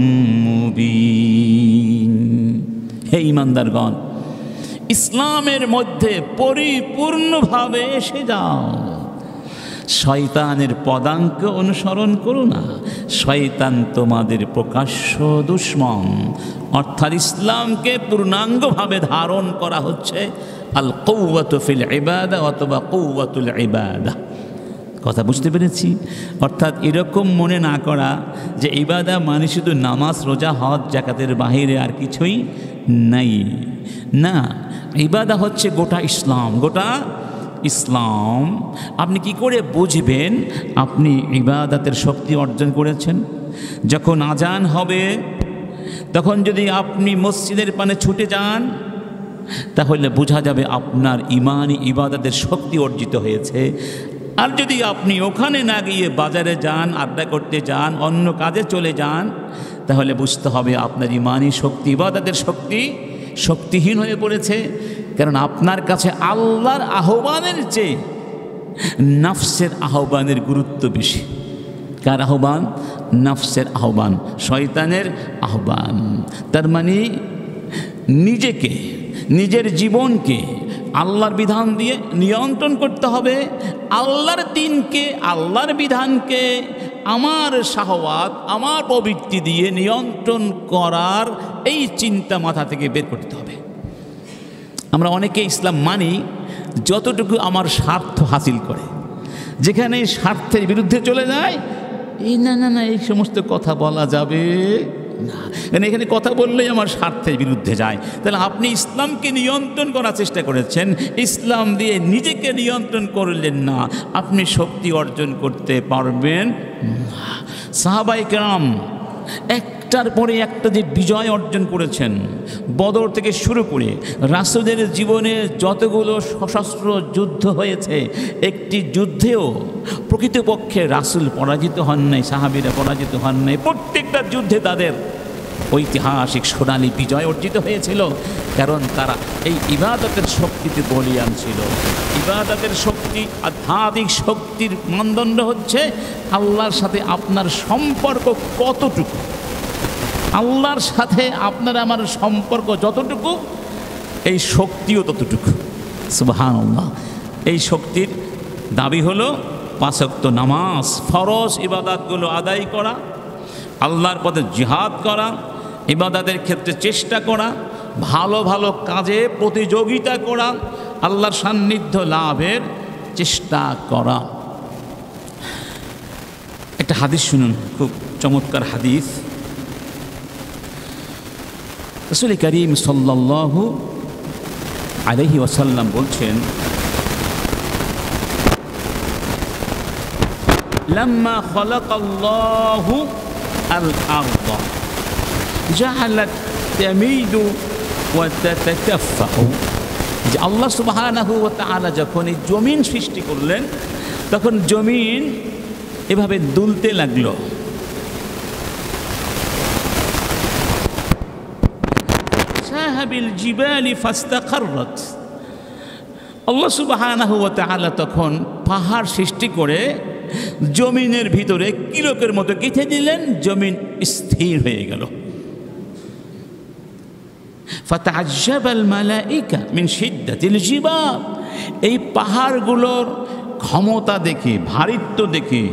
মুবিন। হে ঈমানদারগণ, ইসলামের মধ্যে পরিপূর্ণভাবে এসে যাও। শয়তানের পদাঙ্ক অনুসরণ করো না, শয়তান তোমাদের প্রকাশ্য দুশমন। অর্থাৎ ইসলামকে পূর্ণাঙ্গভাবে ধারণ করা হচ্ছে আল কুওয়াতু ফিল ইবাদা অথবা কুওয়াতুল ইবাদা। কথা বুঝতে পেরেছি? অর্থাৎ এরকম মনে না করা যে ইবাদা মানে শুধু নামাজ, রোজা, হজ, যাকাতের বাহিরে আর কিছুই নাই। না, ইবাদা হচ্ছে গোটা ইসলাম, গোটা ইসলাম। আপনি কি করে বুঝবেন আপনি ইবাদতের শক্তি অর্জন করেছেন? যখন আজান হবে তখন যদি আপনি মসজিদের পানে ছুটে যান, তাহলে বোঝা যাবে আপনার ইমানি ইবাদতের শক্তি অর্জিত হয়েছে। আর যদি আপনি ওখানে না গিয়ে বাজারে যান, আড্ডা করতে যান, অন্য কাজে চলে যান, তাহলে বুঝতে হবে আপনার ইমানি শক্তি, ইবাদতের শক্তি শক্তিহীন হয়ে পড়েছে। কারণ আপনার কাছে আল্লাহর আহ্বানের চেয়ে নফসের আহ্বানের গুরুত্ব বেশি। কার আহ্বান? নফসের আহ্বান, শয়তানের আহ্বান। তার মানে নিজেকে, নিজের জীবনকে আল্লাহর বিধান দিয়ে নিয়ন্ত্রণ করতে হবে। আল্লাহর দিনকে, আল্লাহর বিধানকে আমার শাহওয়াত, আমার প্রবৃত্তি দিয়ে নিয়ন্ত্রণ করার এই চিন্তা মাথা থেকে বের করতে হবে। আমরা অনেকে ইসলাম মানি যতটুকু আমার স্বার্থ হাসিল করে, যেখানে স্বার্থের বিরুদ্ধে চলে যায়, এই না না না এই সমস্ত কথা বলা যাবে না, কারণ এখানে কথা বললেই আমার স্বার্থের বিরুদ্ধে যায়। তাহলে আপনি ইসলামকে নিয়ন্ত্রণ করার চেষ্টা করেছেন, ইসলাম দিয়ে নিজেকে নিয়ন্ত্রণ করলেন না, আপনি শক্তি অর্জন করতে পারবেন না। সাহাবায়ে কেরাম একটার পরে একটা যে বিজয় অর্জন করেছেন, বদর থেকে শুরু করে রাসূলের জীবনে যতগুলো সশস্ত্র যুদ্ধ হয়েছে, একটি যুদ্ধেও প্রকৃতপক্ষে রাসূল পরাজিত হন নাই, সাহাবীরা পরাজিত হন নাই। প্রত্যেকটা যুদ্ধে তাদের ঐতিহাসিক সোনালী বিজয় অর্জিত হয়েছিল, কারণ তারা এই ইবাদতের শক্তিতে বলীয়ান ছিল। ইবাদতের শক্তি, আধ্যাত্মিক শক্তির মানদণ্ড হচ্ছে আল্লাহর সাথে আপনার সম্পর্ক কতটুকু। আল্লাহর সাথে আপনার আমার সম্পর্ক যতটুকু, এই শক্তিও ততটুকু। সুবহানাল্লাহ। এই শক্তির দাবি হলো 5 ওয়াক্ত নামাজ, ফরজ ইবাদতগুলো আদায় করা, আল্লাহর পথে জিহাদ করা, ইবাদতের ক্ষেত্রে চেষ্টা করা, ভালো ভালো কাজে প্রতিযোগিতা করা, আল্লাহর সান্নিধ্য লাভের চেষ্টা করা। একটা হাদিস শুনুন, খুব চমৎকার হাদিস। রাসূল করিম সাল্লাল্লাহু আলাইহি ওয়াসাল্লাম বলছেন, লাম্মা খালাকাল্লাহু আল-আরদ জাআলাত তামিদু ওয়া তাতাকাফফাউ যে আল্লাহ সুবহানাহু ওয়া তাআলা যখন এই জমিন সৃষ্টি করলেন তখন জমিন এভাবে দুলতে লাগলো। সাহাবিল জিবালি ফাস্তাকাররাত, আল্লাহ সুবহানাহু ওয়া তাআলা তখন পাহাড় সৃষ্টি করে জমিনের ভিতরে কিলকের মতো গেঁথে দিলেন, জমিন স্থির হয়ে গেল। ফাতাআজ্জাবাল মালাইকা মিন শিদ্দাতিল জিবাল, এই পাহাড়গুলোর ক্ষমতা দেখে, ভারিত্ব দেখে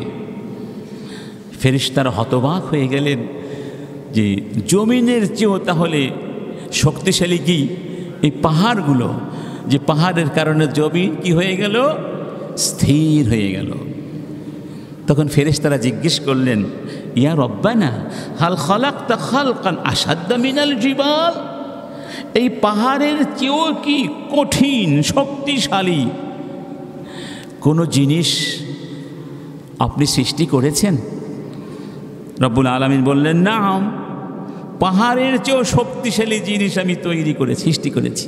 ফেরেশতারা হতবাক হয়ে গেলেন যে জমিনের চেয়েও তাহলে শক্তিশালী কি এই পাহাড়গুলো, যে পাহাড়ের কারণে জমিন কি হয়ে গেল, স্থির হয়ে গেল। তখন ফেরেশতারা জিজ্ঞেস করলেন, ইয়া রব্বানা হাল খালাকতা খালকান আসাদ্দা মিনাল জিবাল, এই পাহাড়ের চেয়েও কি কঠিন শক্তিশালী কোনো জিনিস আপনি সৃষ্টি করেছেন? রব্বুল আলামিন বললেন, নাম, পাহাড়ের চেয়েও শক্তিশালী জিনিস আমি তৈরি করে সৃষ্টি করেছি।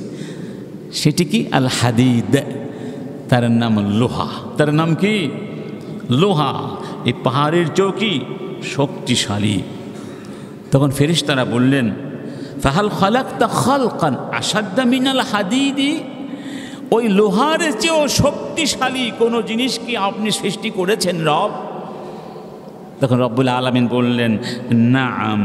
সেটি কি? আল হাদিদ, তার নাম লোহা। তার নাম কি? লোহা। এই পাহাড়ের চেয়েও কি শক্তিশালী। তখন ফেরেশতারা বললেন, ফাহাল খালাকতা খালকান আসাদ্দা মিনাল হাদিদি, ওই লোহার চেয়েও শক্তিশালী কোনো জিনিস কি আপনি সৃষ্টি করেছেন রব? তখন রব্বুল আলামিন বললেন, নাম,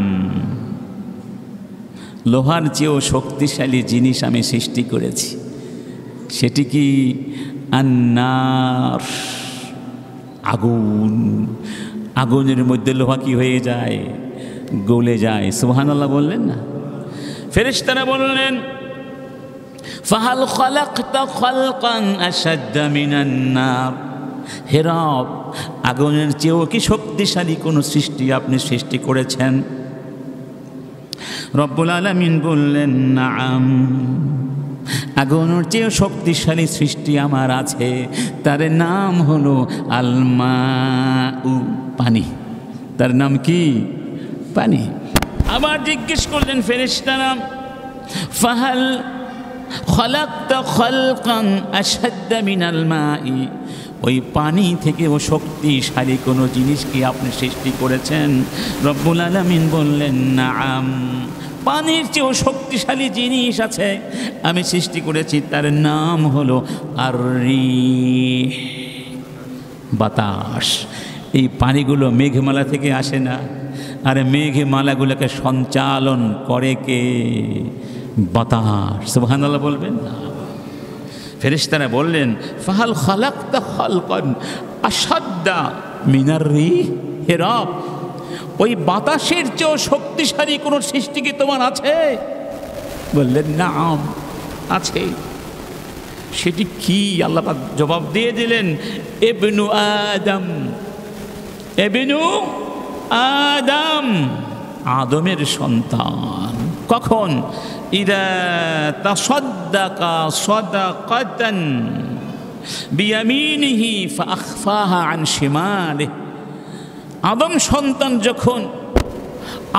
লোহার চেয়েও শক্তিশালী জিনিস আমি সৃষ্টি করেছি। সেটি কি? আন্নার, আগুন। আগুনের মধ্যে লোহা কি হয়ে যায়? গলে যায়। সুবহানাল্লাহ বললেন না? ফেরেশতারা বললেন, ফাহাল খালাকতা খালকান আশাদ্দা মিনান নার, হে রব, আগুনের চেয়েও কি শক্তিশালী কোনো সৃষ্টি আপনি সৃষ্টি করেছেন? রব্বুল আলামিন বললেন, নাম, আগুনের চেয়েও শক্তিশালী সৃষ্টি আমার আছে, তার নাম হলো আলমাউ, পানি। তার নাম কি? পানি। আবার জিজ্ঞেস করলেন ফেরেশতারা, ফাহাল খালাকতা খালকান আশাদ্দা মিনাল মাই, ওই পানি থেকেও শক্তিশালী কোনো জিনিস কি আপনি সৃষ্টি করেছেন? রব্বুল আলামিন বললেন, নাম, পানির চেয়েও শক্তিশালী জিনিস আছে, আমি সৃষ্টি করেছি, তার নাম হলো আর রিহ, বাতাস। এই পানিগুলো মেঘমালা থেকে আসে না, আর মেঘমালাগুলোকে সঞ্চালন করে কে? বাতাস। সুবহানাল্লাহ বলবেন না? ফেরেশতারা বললেন, ফাহাল খালাকতা খালকান আশাদ্দা মিনার রিহ, হে রব, ওই বাতাসের চেয়েও শক্তিশালী কোনো সৃষ্টি কি তোমার আছে? বললেন, নাম, আছে। সেটি কি? আল্লাহ পাক জবাব দিয়ে দিলেন, ইবনু আদম, ইবনু আদম, আদমের সন্তান। কখন? ইদা তাসাদ্দাকা সাদাকাতান বিয়ামিনিহি ফাআখফাহা আন শিমালিহি, আদম সন্তান যখন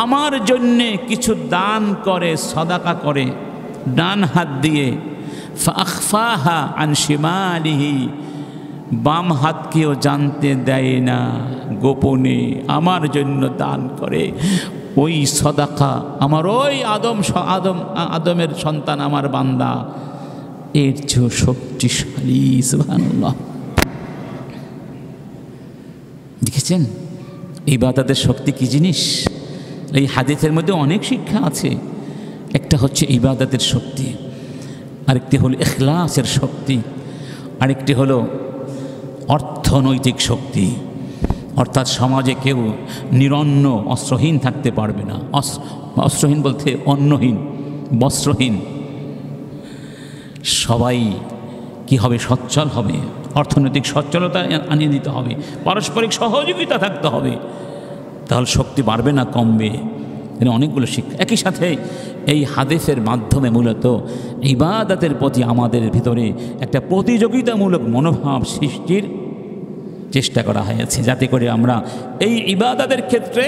আমার জন্যে কিছু দান করে, সদাকা করে ডান হাত দিয়ে, ফাআখফাহা আন শিমালিহি, বাম হাতকেও জানতে দেয় না, গোপনে আমার জন্য দান করে, ওই সদাকা আমার ওই আদমের সন্তান, আমার বান্দা, এর চেয়েও শক্তিশালী। সুবহানাল্লাহ। দেখেছেন ইবাদতের শক্তি কি জিনিস? এই হাদিসের মধ্যে অনেক শিক্ষা আছে। একটা হচ্ছে ইবাদতের শক্তি, আরেকটি হলো ইখলাসের শক্তি, আরেকটি হলো অর্থনৈতিক শক্তি। অর্থাৎ সমাজে কেউ নিরন্ন অস্ত্রহীন থাকতে পারবে না। অস্ত্রহীন বলতে অন্নহীন, বস্ত্রহীন। সবাই কি হবে? সচ্ছল হবে। অর্থনৈতিক সচ্ছলতা আনিয়ে দিতে হবে, পারস্পরিক সহযোগিতা থাকতে হবে, তাহলে শক্তি বাড়বে না, কমবে। এর অনেকগুলো শিক্ষা। একই সাথে এই হাদিসের মাধ্যমে মূলত ইবাদতের প্রতি আমাদের ভিতরে একটা প্রতিযোগিতামূলক মনোভাব সৃষ্টির চেষ্টা করা হয়েছে, যাতে করে আমরা এই ইবাদতের ক্ষেত্রে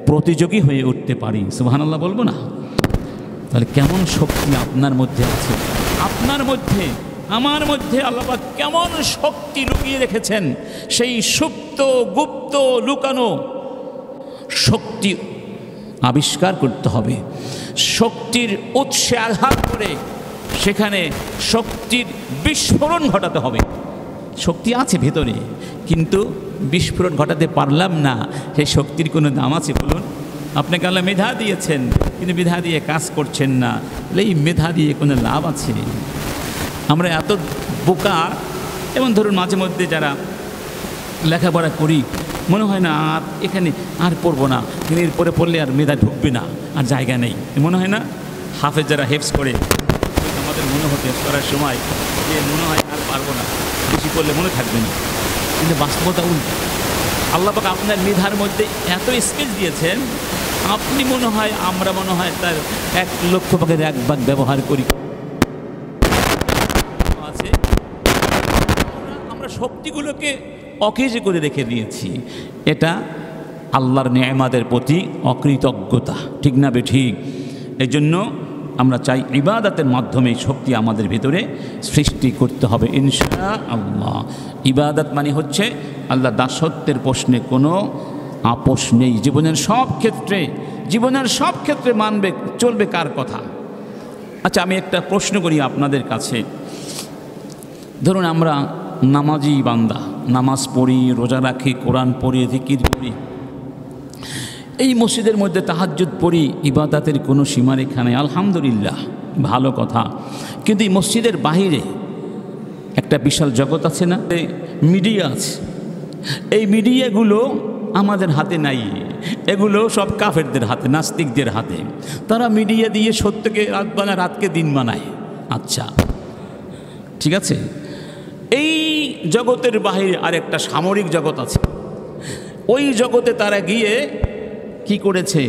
প্রতিযোগী হয়ে উঠতে পারি। সুবহানাল্লাহ বলবো না? তাহলে কেমন শক্তি আপনার মধ্যে আছে? আপনার মধ্যে আমার মধ্যে আল্লাহ পাক কেমন শক্তি লুকিয়ে রেখেছেন, সেই সুপ্ত গুপ্ত লুকানো শক্তি আবিষ্কার করতে হবে। শক্তির উৎসে আঘাত করে সেখানে শক্তির বিস্ফোরণ ঘটাতে হবে। শক্তি আছে ভেতরে, কিন্তু বিস্ফোরণ ঘটাতে পারলাম না, সেই শক্তির কোনো দাম আছে বলুন? আপনাকে আল্লাহ মেধা দিয়েছেন, কিন্তু মেধা দিয়ে কাজ করছেন না, এই মেধা দিয়ে কোনো লাভ আছে? আমরা এত বোকা। এবং ধরুন মাঝে মধ্যে যারা লেখাপড়া করি, মনে হয় না আর এখানে আর পড়বো না, কিন্তু এরপরে পড়লে আর মেধা ঢুকবে না, আর জায়গা নেই, মনে হয় না? হাফেজ যারা হেফজ করে, আমাদের মনে হতে করার সময় যে মনে হয় আর পারবো না, বেশি পড়লে মনে থাকবে না, কিন্তু বাস্তবতা উল্টো। আল্লাহ পাক আপনার মেধার মধ্যে এত স্কেচ দিয়েছেন, আপনি মনে হয়, আমরা মনে হয় তার 1,00,000 ভাগের 1 ভাগ ব্যবহার করি। আছে আমরা শক্তিগুলোকে অকেজে করে রেখে দিয়েছি। এটা আল্লাহর নেয়ামতের প্রতি অকৃতজ্ঞতা, ঠিক না বেঠিক? এই জন্য আমরা চাই ইবাদতের মাধ্যমে শক্তি আমাদের ভিতরে সৃষ্টি করতে হবে ইনশাআল্লাহ। ইবাদত মানে হচ্ছে আল্লাহ দাসত্বের প্রশ্নে কোনো আপোষ নেই। জীবনের সব ক্ষেত্রে মানবে, চলবে কার কথা? আচ্ছা, আমি একটা প্রশ্ন করি আপনাদের কাছে। ধরুন আমরা নামাজি বান্দা, নামাজ পড়ি, রোজা রাখি, কোরআন পড়ি, জিকির করি, এই মসজিদের মধ্যে তাহাজ্জুদ পড়ি, ইবাদতের কোনো সীমারেখা নেই, আলহামদুলিল্লাহ, ভালো কথা। কিন্তু এই মসজিদের বাহিরে একটা বিশাল জগৎ আছে না, মিডিয়া আছে। এই মিডিয়াগুলো আমাদের হাতে নাই, এগুলো সব কাফেরদের হাতে, নাস্তিকদের হাতে। তারা মিডিয়া দিয়ে সত্যকে রাত বানায়, রাতকে দিন বানায়। আচ্ছা, ঠিক আছে। এই জগতের বাহিরে আরেকটা সামরিক জগৎ আছে। ওই জগতে তারা গিয়ে কি করেছে?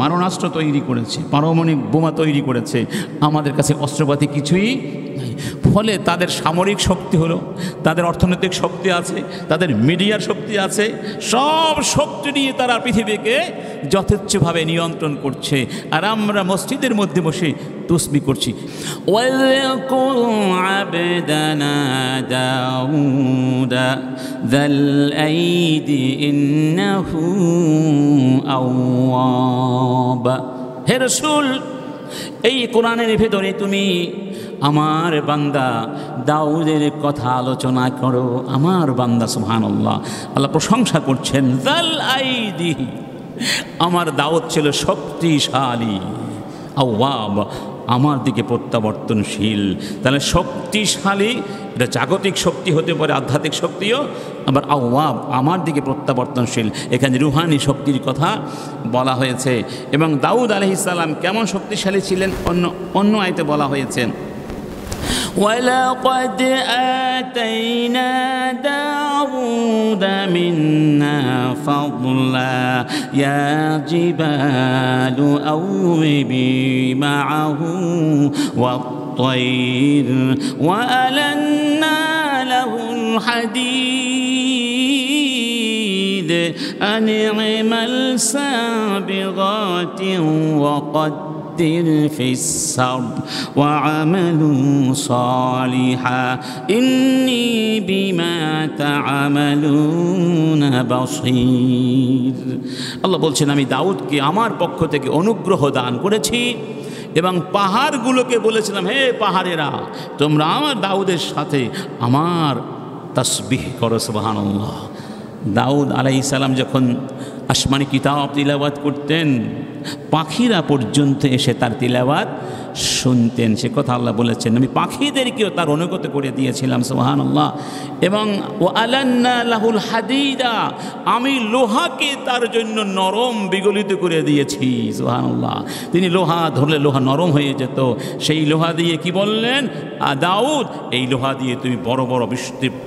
মারণাস্ত্র তৈরি করেছে, পারমাণবিক বোমা তৈরি করেছে। আমাদের কাছে অস্ত্রপাতি কিছুই নাই। ফলে তাদের সামরিক শক্তি হলো, তাদের অর্থনৈতিক শক্তি আছে, তাদের মিডিয়ার শক্তি আছে, সব শক্তি নিয়ে তারা পৃথিবীকে যথেচ্ছভাবে নিয়ন্ত্রণ করছে। আর আমরা মসজিদের মধ্যে বসে তসবিহ করছি। ওয়াযকুর আবদানা দাউদা যাল আইদি ইন্নাহু আওয়াব। হে রাসূল, এই কোরআনের ভেতরে তুমি আমার বান্দা দাউদের কথা আলোচনা করো। আমার বান্দা, সুবহানাল্লাহ, আল্লাহ প্রশংসা করছেন। যাল আইদি, আমার দাউদ ছিল শক্তিশালী, আওয়াব, আমার দিকে প্রত্যাবর্তনশীল। তাহলে শক্তিশালী, এটা জাগতিক শক্তি হতে পারে, আধ্যাত্মিক শক্তিও, আবার আওয়াব, আমার দিকে প্রত্যাবর্তনশীল। এখানে রুহানি শক্তির কথা বলা হয়েছে। এবং দাউদ আলাইহিস সালাম কেমন শক্তিশালী ছিলেন অন্য আয়াতে বলা হয়েছে, وَلَقَدْ آتَيْنَا دَاوُودَ مِنَّا فَضْلًا يَا جِبَالُ أَوِّبِي مَعَهُ وَالطَّيْرَ وَأَلَنَّا لَهُ الْحَدِيدَ أَنِ اعْمَلْ سَابِغَاتٍ وَقَدِّرْ في السرد وعملوا صالحا إني بما تعملون بصير। আল্লাহ বলছেন, আমি দাউদকে আমার পক্ষ থেকে অনুগ্রহ দান করেছি এবং পাহাড়গুলোকে বলেছিলাম, হে পাহাড়েরা, তোমরা আমার দাউদের সাথে আমার তাসবিহ করো। সুবহানাল্লাহ। দাউদ আলাইহিস সালাম যখন আসমানি কিতাব তিলাওয়াত করতেন, পাখিরা পর্যন্ত এসে তার তিলাওয়াত শুনতেন। সে কথা আল্লাহ বলেছেন, আমি পাখিদেরকেও তার অনুগত করে দিয়েছিলাম। সুবহানাল্লাহ। এবং ওয়ালান্না লাহুল হাদিদা, আমি লোহাকে তার জন্য নরম বিগলিত করে দিয়েছি। সুবহানাল্লাহ। তিনি লোহা ধরলে লোহা নরম হয়ে যেত। সেই লোহা দিয়ে কি বললেন, দাউদ, এই লোহা দিয়ে তুমি বড় বড়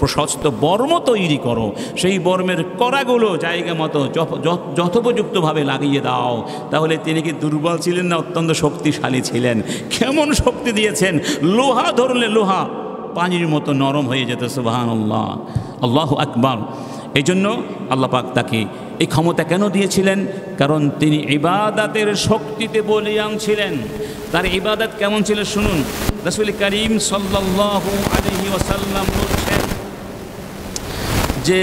প্রশস্ত বর্ম তৈরি করো, সেই বর্মের কড়াগুলো জায়গা মতো যথোপযুক্তভাবে লাগিয়ে দাও। তাহলে তিনি কি দুর্বল ছিলেন না অত্যন্ত শক্তিশালী ছিলেন? কেমন শক্তি দিয়েছেন! লোহা ধরলে লোহা পানির মতো নরম হয়ে যেত। সুবহানাল্লাহ, আল্লাহু আকবার। এই জন্য আল্লাহ পাক তাকে এই ক্ষমতা কেন দিয়েছিলেন? কারণ তিনি ইবাদতের শক্তিতে বলীয়ান ছিলেন। তার ইবাদত কেমন ছিল শুনুন। রাসূল করিম সাল্লাল্লাহু আলাইহি ওয়াসাল্লাম বলছেন যে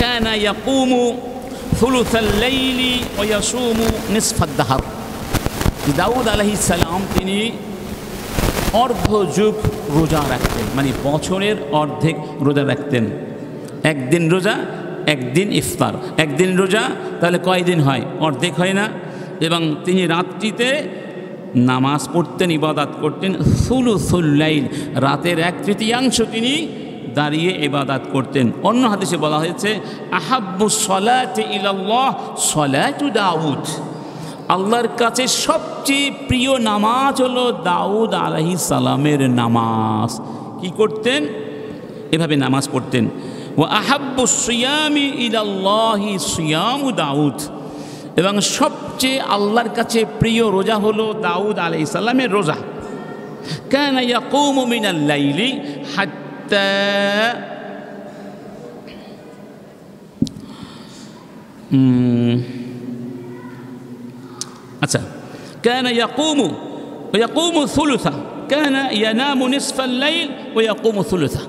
কানা ইয়াকুমু থুলুসাল লাইলি ওয়া ইয়াসুমু নিসফাদ দাহর। দাউদ আলাইহিস সালাম তিনি অর্ধযুগ রোজা রাখতেন, মানে বছরের অর্ধেক রোজা রাখতেন। একদিন রোজা, একদিন ইফতার। একদিন রোজা তাহলে কয়দিন হয়? অর্ধেক হয় না? এবং তিনি রাত্রিতে নামাজ পড়তেন, ইবাদত করতেন। সুলুসুল লাইল, রাতের 1/3 তিনি দাঁড়িয়ে ইবাদত করতেন। অন্য হাদিসে বলা হয়েছে আহাব্বুস সলাতি ইলাল্লাহ সলাতু দাউদ। আল্লাহর কাছে সবচেয়ে প্রিয় নামাজ হলো দাউদ আলাইহিস সালামের নামাজ। কি করতেন? এভাবে নামাজ পড়তেন। ওয়া আহাব্বুস সিয়ামি ইলাল্লাহি সিয়ামু দাউদ। এবং সবচেয়ে আল্লাহর কাছে প্রিয় রোজা হলো দাউদ আলাইহিস সালামের রোজা। কানা ইয়াকুমু মিনাল লাইলি হাত্তা আচ্ছা কানা ইয়াকুমু থুলুসা, কানা ইয়ানামু নিসফাল লাইল ওয়া ইয়াকুমু থুলুসা।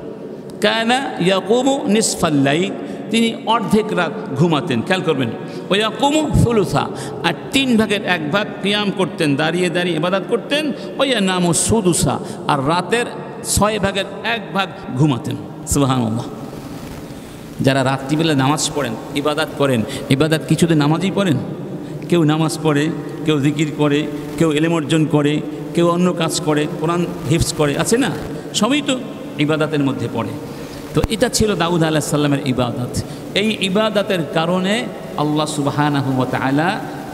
কানা ইয়াকুমু নিসফাল লাইল, তিনি অর্ধেক রাত ঘুমাতেন। খেয়াল করবেন। ওয়া ইয়াকুমু থুলুসা, আর 3 ভাগের 1 ভাগ কিয়াম করতেন, দাঁড়িয়ে দাঁড়িয়ে ইবাদত করতেন। ওয়া ইয়ানামু সুদুসা, আর রাতের 6 ভাগের 1 ভাগ ঘুমাতেন। সুবহানাল্লাহ। যারা রাত্রিবেলা নামাজ পড়েন, ইবাদত করেন, ইবাদত কিছুতে নামাজই পড়েন। কেউ নামাজ পড়ে, কেউ জিকির করে, কেউ ইলম অর্জন করে, কেউ অন্য কাজ করে, কোরআন হিফজ করে, আছে না? সবই তো ইবাদতের মধ্যে পড়ে। তো এটা ছিল দাউদ আলাইহিস সালামের ইবাদত। এই ইবাদতের কারণে আল্লাহ সুবহানাহু ওয়া তাআলা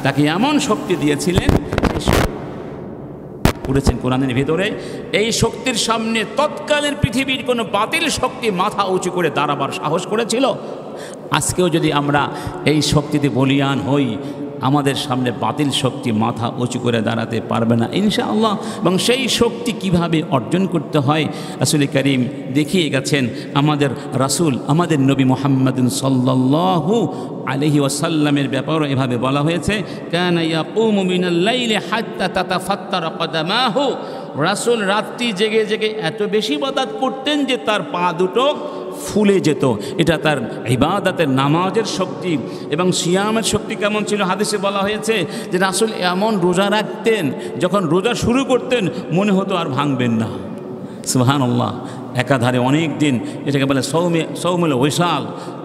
তাকে এমন শক্তি দিয়েছিলেন, পড়েছেন কোরআনের ভিতরে, এই শক্তির সামনে তৎকালীন পৃথিবীর কোনো বাতিল শক্তি মাথা উঁচু করে দাঁড়াবার সাহস করেছিল? আজকেও যদি আমরা এই শক্তিতে বলীয়ান হই, আমাদের সামনে বাতিল শক্তি মাথা উঁচু করে দাঁড়াতে পারবে না ইনশাআল্লাহ। এবং সেই শক্তি কিভাবে অর্জন করতে হয় রাসূল করিম দেখিয়ে গেছেন। আমাদের রাসূল, আমাদের নবী মুহাম্মদ সাল্লাল্লাহু আলাইহি ওয়াসাল্লামের ব্যাপারে এভাবে বলা হয়েছে, কানা ইয়াকুমু মিনাল লাইলি হাত্তা তাতাফাত্তারা কদামাহু। রাসূল রাত্রি জেগে জেগে এত বেশি ইবাদত করতেন যে তার পা দুটো ফুলে যেত। এটা তার ইবাদতের, নামাজের শক্তি। এবং সিয়ামের শক্তি কেমন ছিল? হাদিসে বলা হয়েছে যে রাসূল এমন রোজা রাখতেন, যখন রোজা শুরু করতেন মনে হতো আর ভাঙবেন না। সুবহানাল্লাহ। একাধারে অনেক দিন, এটাকে বলে সৌমুল ওয়াসাল।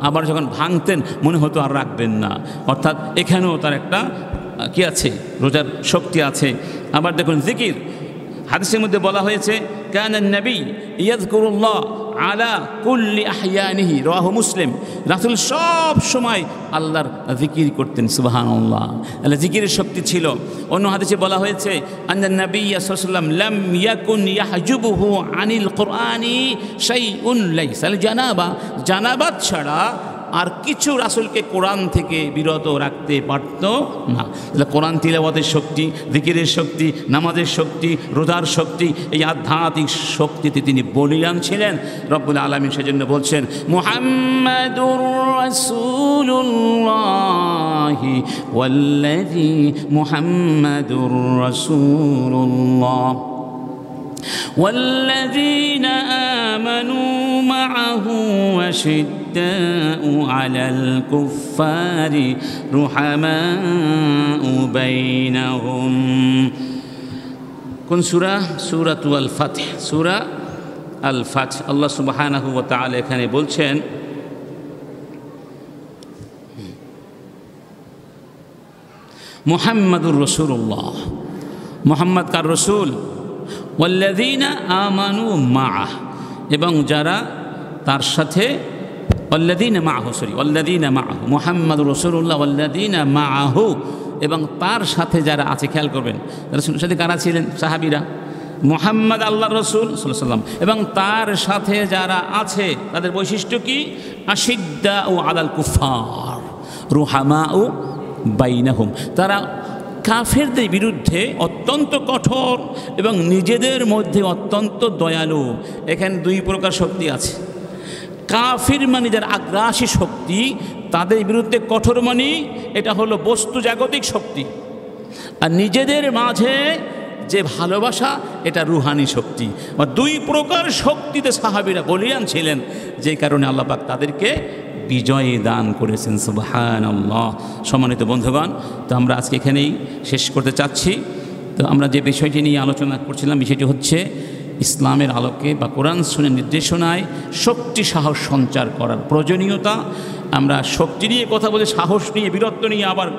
আবার যখন ভাঙতেন মনে হতো আর রাখবেন না। অর্থাৎ এখানেও তার একটা কি আছে? রোজার শক্তি আছে। আবার দেখুন জিকির, হাদিসের মধ্যে বলা হয়েছে কানান নবী ইয়াযকুরুল্লাহ আলা কুল্লি আহয়ানিহি, রাওয়াহু মুসলিম। রাসূল সব সময় আল্লাহর জিকির করতেন। সুবহানাল্লাহ। আল্লাহ জিকিরের শক্তি ছিল। অন্য হাদিসে বলা হয়েছে আন্নান নবী সাল্লাল্লাহু আলাইহি ওয়াসাল্লাম লাম ইয়াকুন ইয়াহজুবুহু আনিল কুরআনি শাইউন লাইসাল জানাবা। জানাবাত ছাড়া আর কিছু রাসূলকে কোরআন থেকে বিরত রাখতে পারত না। কোরআন তিলাওয়াতের শক্তি, জিকিরের শক্তি, নামাজের শক্তি, রোজার শক্তি, এই আধ্যাত্মিক শক্তিতে তিনি বলীয়ান ছিলেন। রব্বুল আলামিন সেজন্য বলছেন মুহাম্মাদুর রাসূলুল্লাহি ওয়াল্লাযী মুহাম্মাদুর রাসূলুল্লাহ والذين آمنوا معه وشداء على الكفار رحماء بينهم। কোন সূরা? সূরাতু আল ফাতহ। সূরা আল ফাতহ। আল্লাহ সুবহানাহু ওয়া তাআলা এখানে বলছেন মুহাম্মাদুর রাসূলুল্লাহ। মুহাম্মদ কার রাসূল? ওয়াল্লাযীনা আমানু মাআহ, এবং যারা তার সাথে, ওয়াল্লাযীনা মাআহু, ওয়াল্লাযীনা মাআহু, মুহাম্মাদুর রাসূলুল্লাহ ওয়াল্লাযীনা মাআহু, এবং তার সাথে যারা আছে। খেয়াল করবেন রাসূলের সাথে কারা ছিলেন? সাহাবীরা। মুহাম্মদ আল্লাহর রাসূল সাল্লাল্লাহু আলাইহি ওয়াসাল্লাম, এবং তার সাথে যারা আছে তাদের বৈশিষ্ট্য কি? আশিদ্দাউ আলাল কুফার রুহামাউ বাইনাহুম। তারা কাফেরদের বিরুদ্ধে অত্যন্ত কঠোর এবং নিজেদের মধ্যে অত্যন্ত দয়ালু। এখানে 2 প্রকার শক্তি আছে। কাফির মানে যার আগ্রাসী শক্তি, তাদের বিরুদ্ধে কঠোর মানি এটা হলো বস্তু জাগতিক শক্তি। আর নিজেদের মাঝে যে ভালোবাসা এটা রুহানি শক্তি। বা দুই প্রকার শক্তিতে সাহাবীরা বলিয়ান ছিলেন, যে কারণে আল্লাহ পাক তাদেরকে বিজয় দান করেছেন। সুবহানাল্লাহ। সম্মানিত বন্ধুগণ, তো আমরা আজকে এখানেই শেষ করতে চাচ্ছি। তো আমরা যে বিষয়টি নিয়ে আলোচনা করছিলাম, বিষয়টি হচ্ছে ইসলামের আলোকে বা কোরআন সুন্নাহর নির্দেশনায় শক্তি সাহস সঞ্চার করার প্রয়োজনীয়তা। আমরা শক্তি নিয়ে কথা বলে, সাহস নিয়ে, বীরত্ব নিয়ে আবার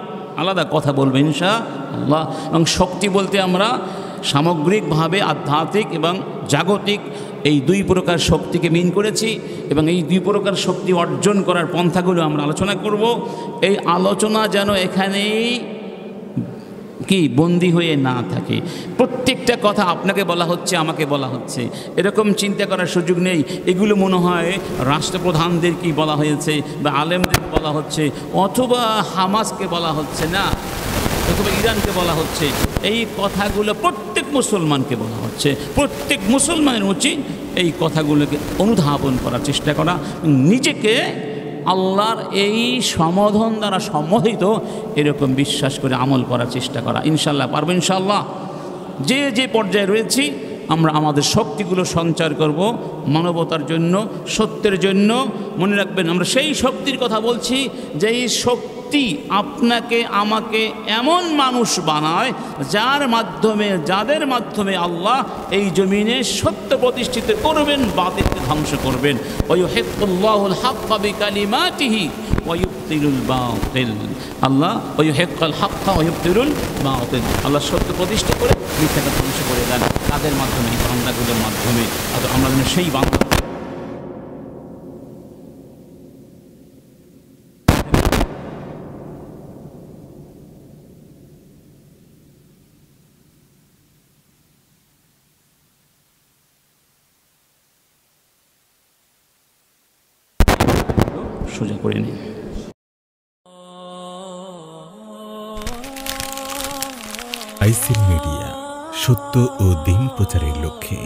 আলাদা কথা বলবো ইনশাআল্লাহ। এবং শক্তি বলতে আমরা সামগ্রিকভাবে আধ্যাত্মিক এবং জাগতিক এই দুই প্রকার শক্তিকে মিন করেছি, এবং এই দুই প্রকার শক্তি অর্জন করার পন্থাগুলো আমরা আলোচনা করব। এই আলোচনা যেন এখানেই কি বন্দী হয়ে না থাকে। প্রত্যেকটা কথা আপনাকে বলা হচ্ছে, আমাকে বলা হচ্ছে, এরকম চিন্তা করার সুযোগ নেই। এগুলো মনে হয় রাষ্ট্রপ্রধানদের কি বলা হয়েছে, বা আলেমদের বলা হচ্ছে, অথবা হামাসকে বলা হচ্ছে, না, অথবা ইরানকে বলা হচ্ছে। এই কথাগুলো প্রত্যেক মুসলমানকে বলা হচ্ছে। প্রত্যেক মুসলমানের উচিত এই কথাগুলোকে অনুধাবন করার চেষ্টা করা, নিজেকে আল্লাহর এই সমাধান দ্বারা সম্মোহিত এরকম বিশ্বাস করে আমল করার চেষ্টা করা। ইনশাল্লাহ পারবো। ইনশাল্লাহ যে যে পর্যায়ে রয়েছি আমরা আমাদের শক্তিগুলো সঞ্চার করব মানবতার জন্য, সত্যের জন্য। মনে রাখবেন, আমরা সেই শক্তির কথা বলছি যেই শক্তি আপনাকে আমাকে এমন মানুষ বানায় যাদের মাধ্যমে আল্লাহ এই জমিনে সত্য প্রতিষ্ঠিত করবেন, বাতিলকে ধ্বংস করবেন। ওয়ায়ুহিক্কুল্লাহুল হাক্কা বিকালিমাতিহি ওয়ায়ুবতিলুল বাতিল। আল্লাহ ওয়ায়ুহিক্কুল হাক্কা ওয়ায়ুবতিলুল বাতিল, আল্লাহ সত্য প্রতিষ্ঠা করে মিথ্যাকে ধ্বংস করে দেন। তাদের মাধ্যমে, এই বান্দাগুলোর মাধ্যমে। আমরা যেন সেই বান্দা সোজা করে নিই। আইসিল মিডিয়া, সত্য ও দিন প্রচারের লক্ষ্যে।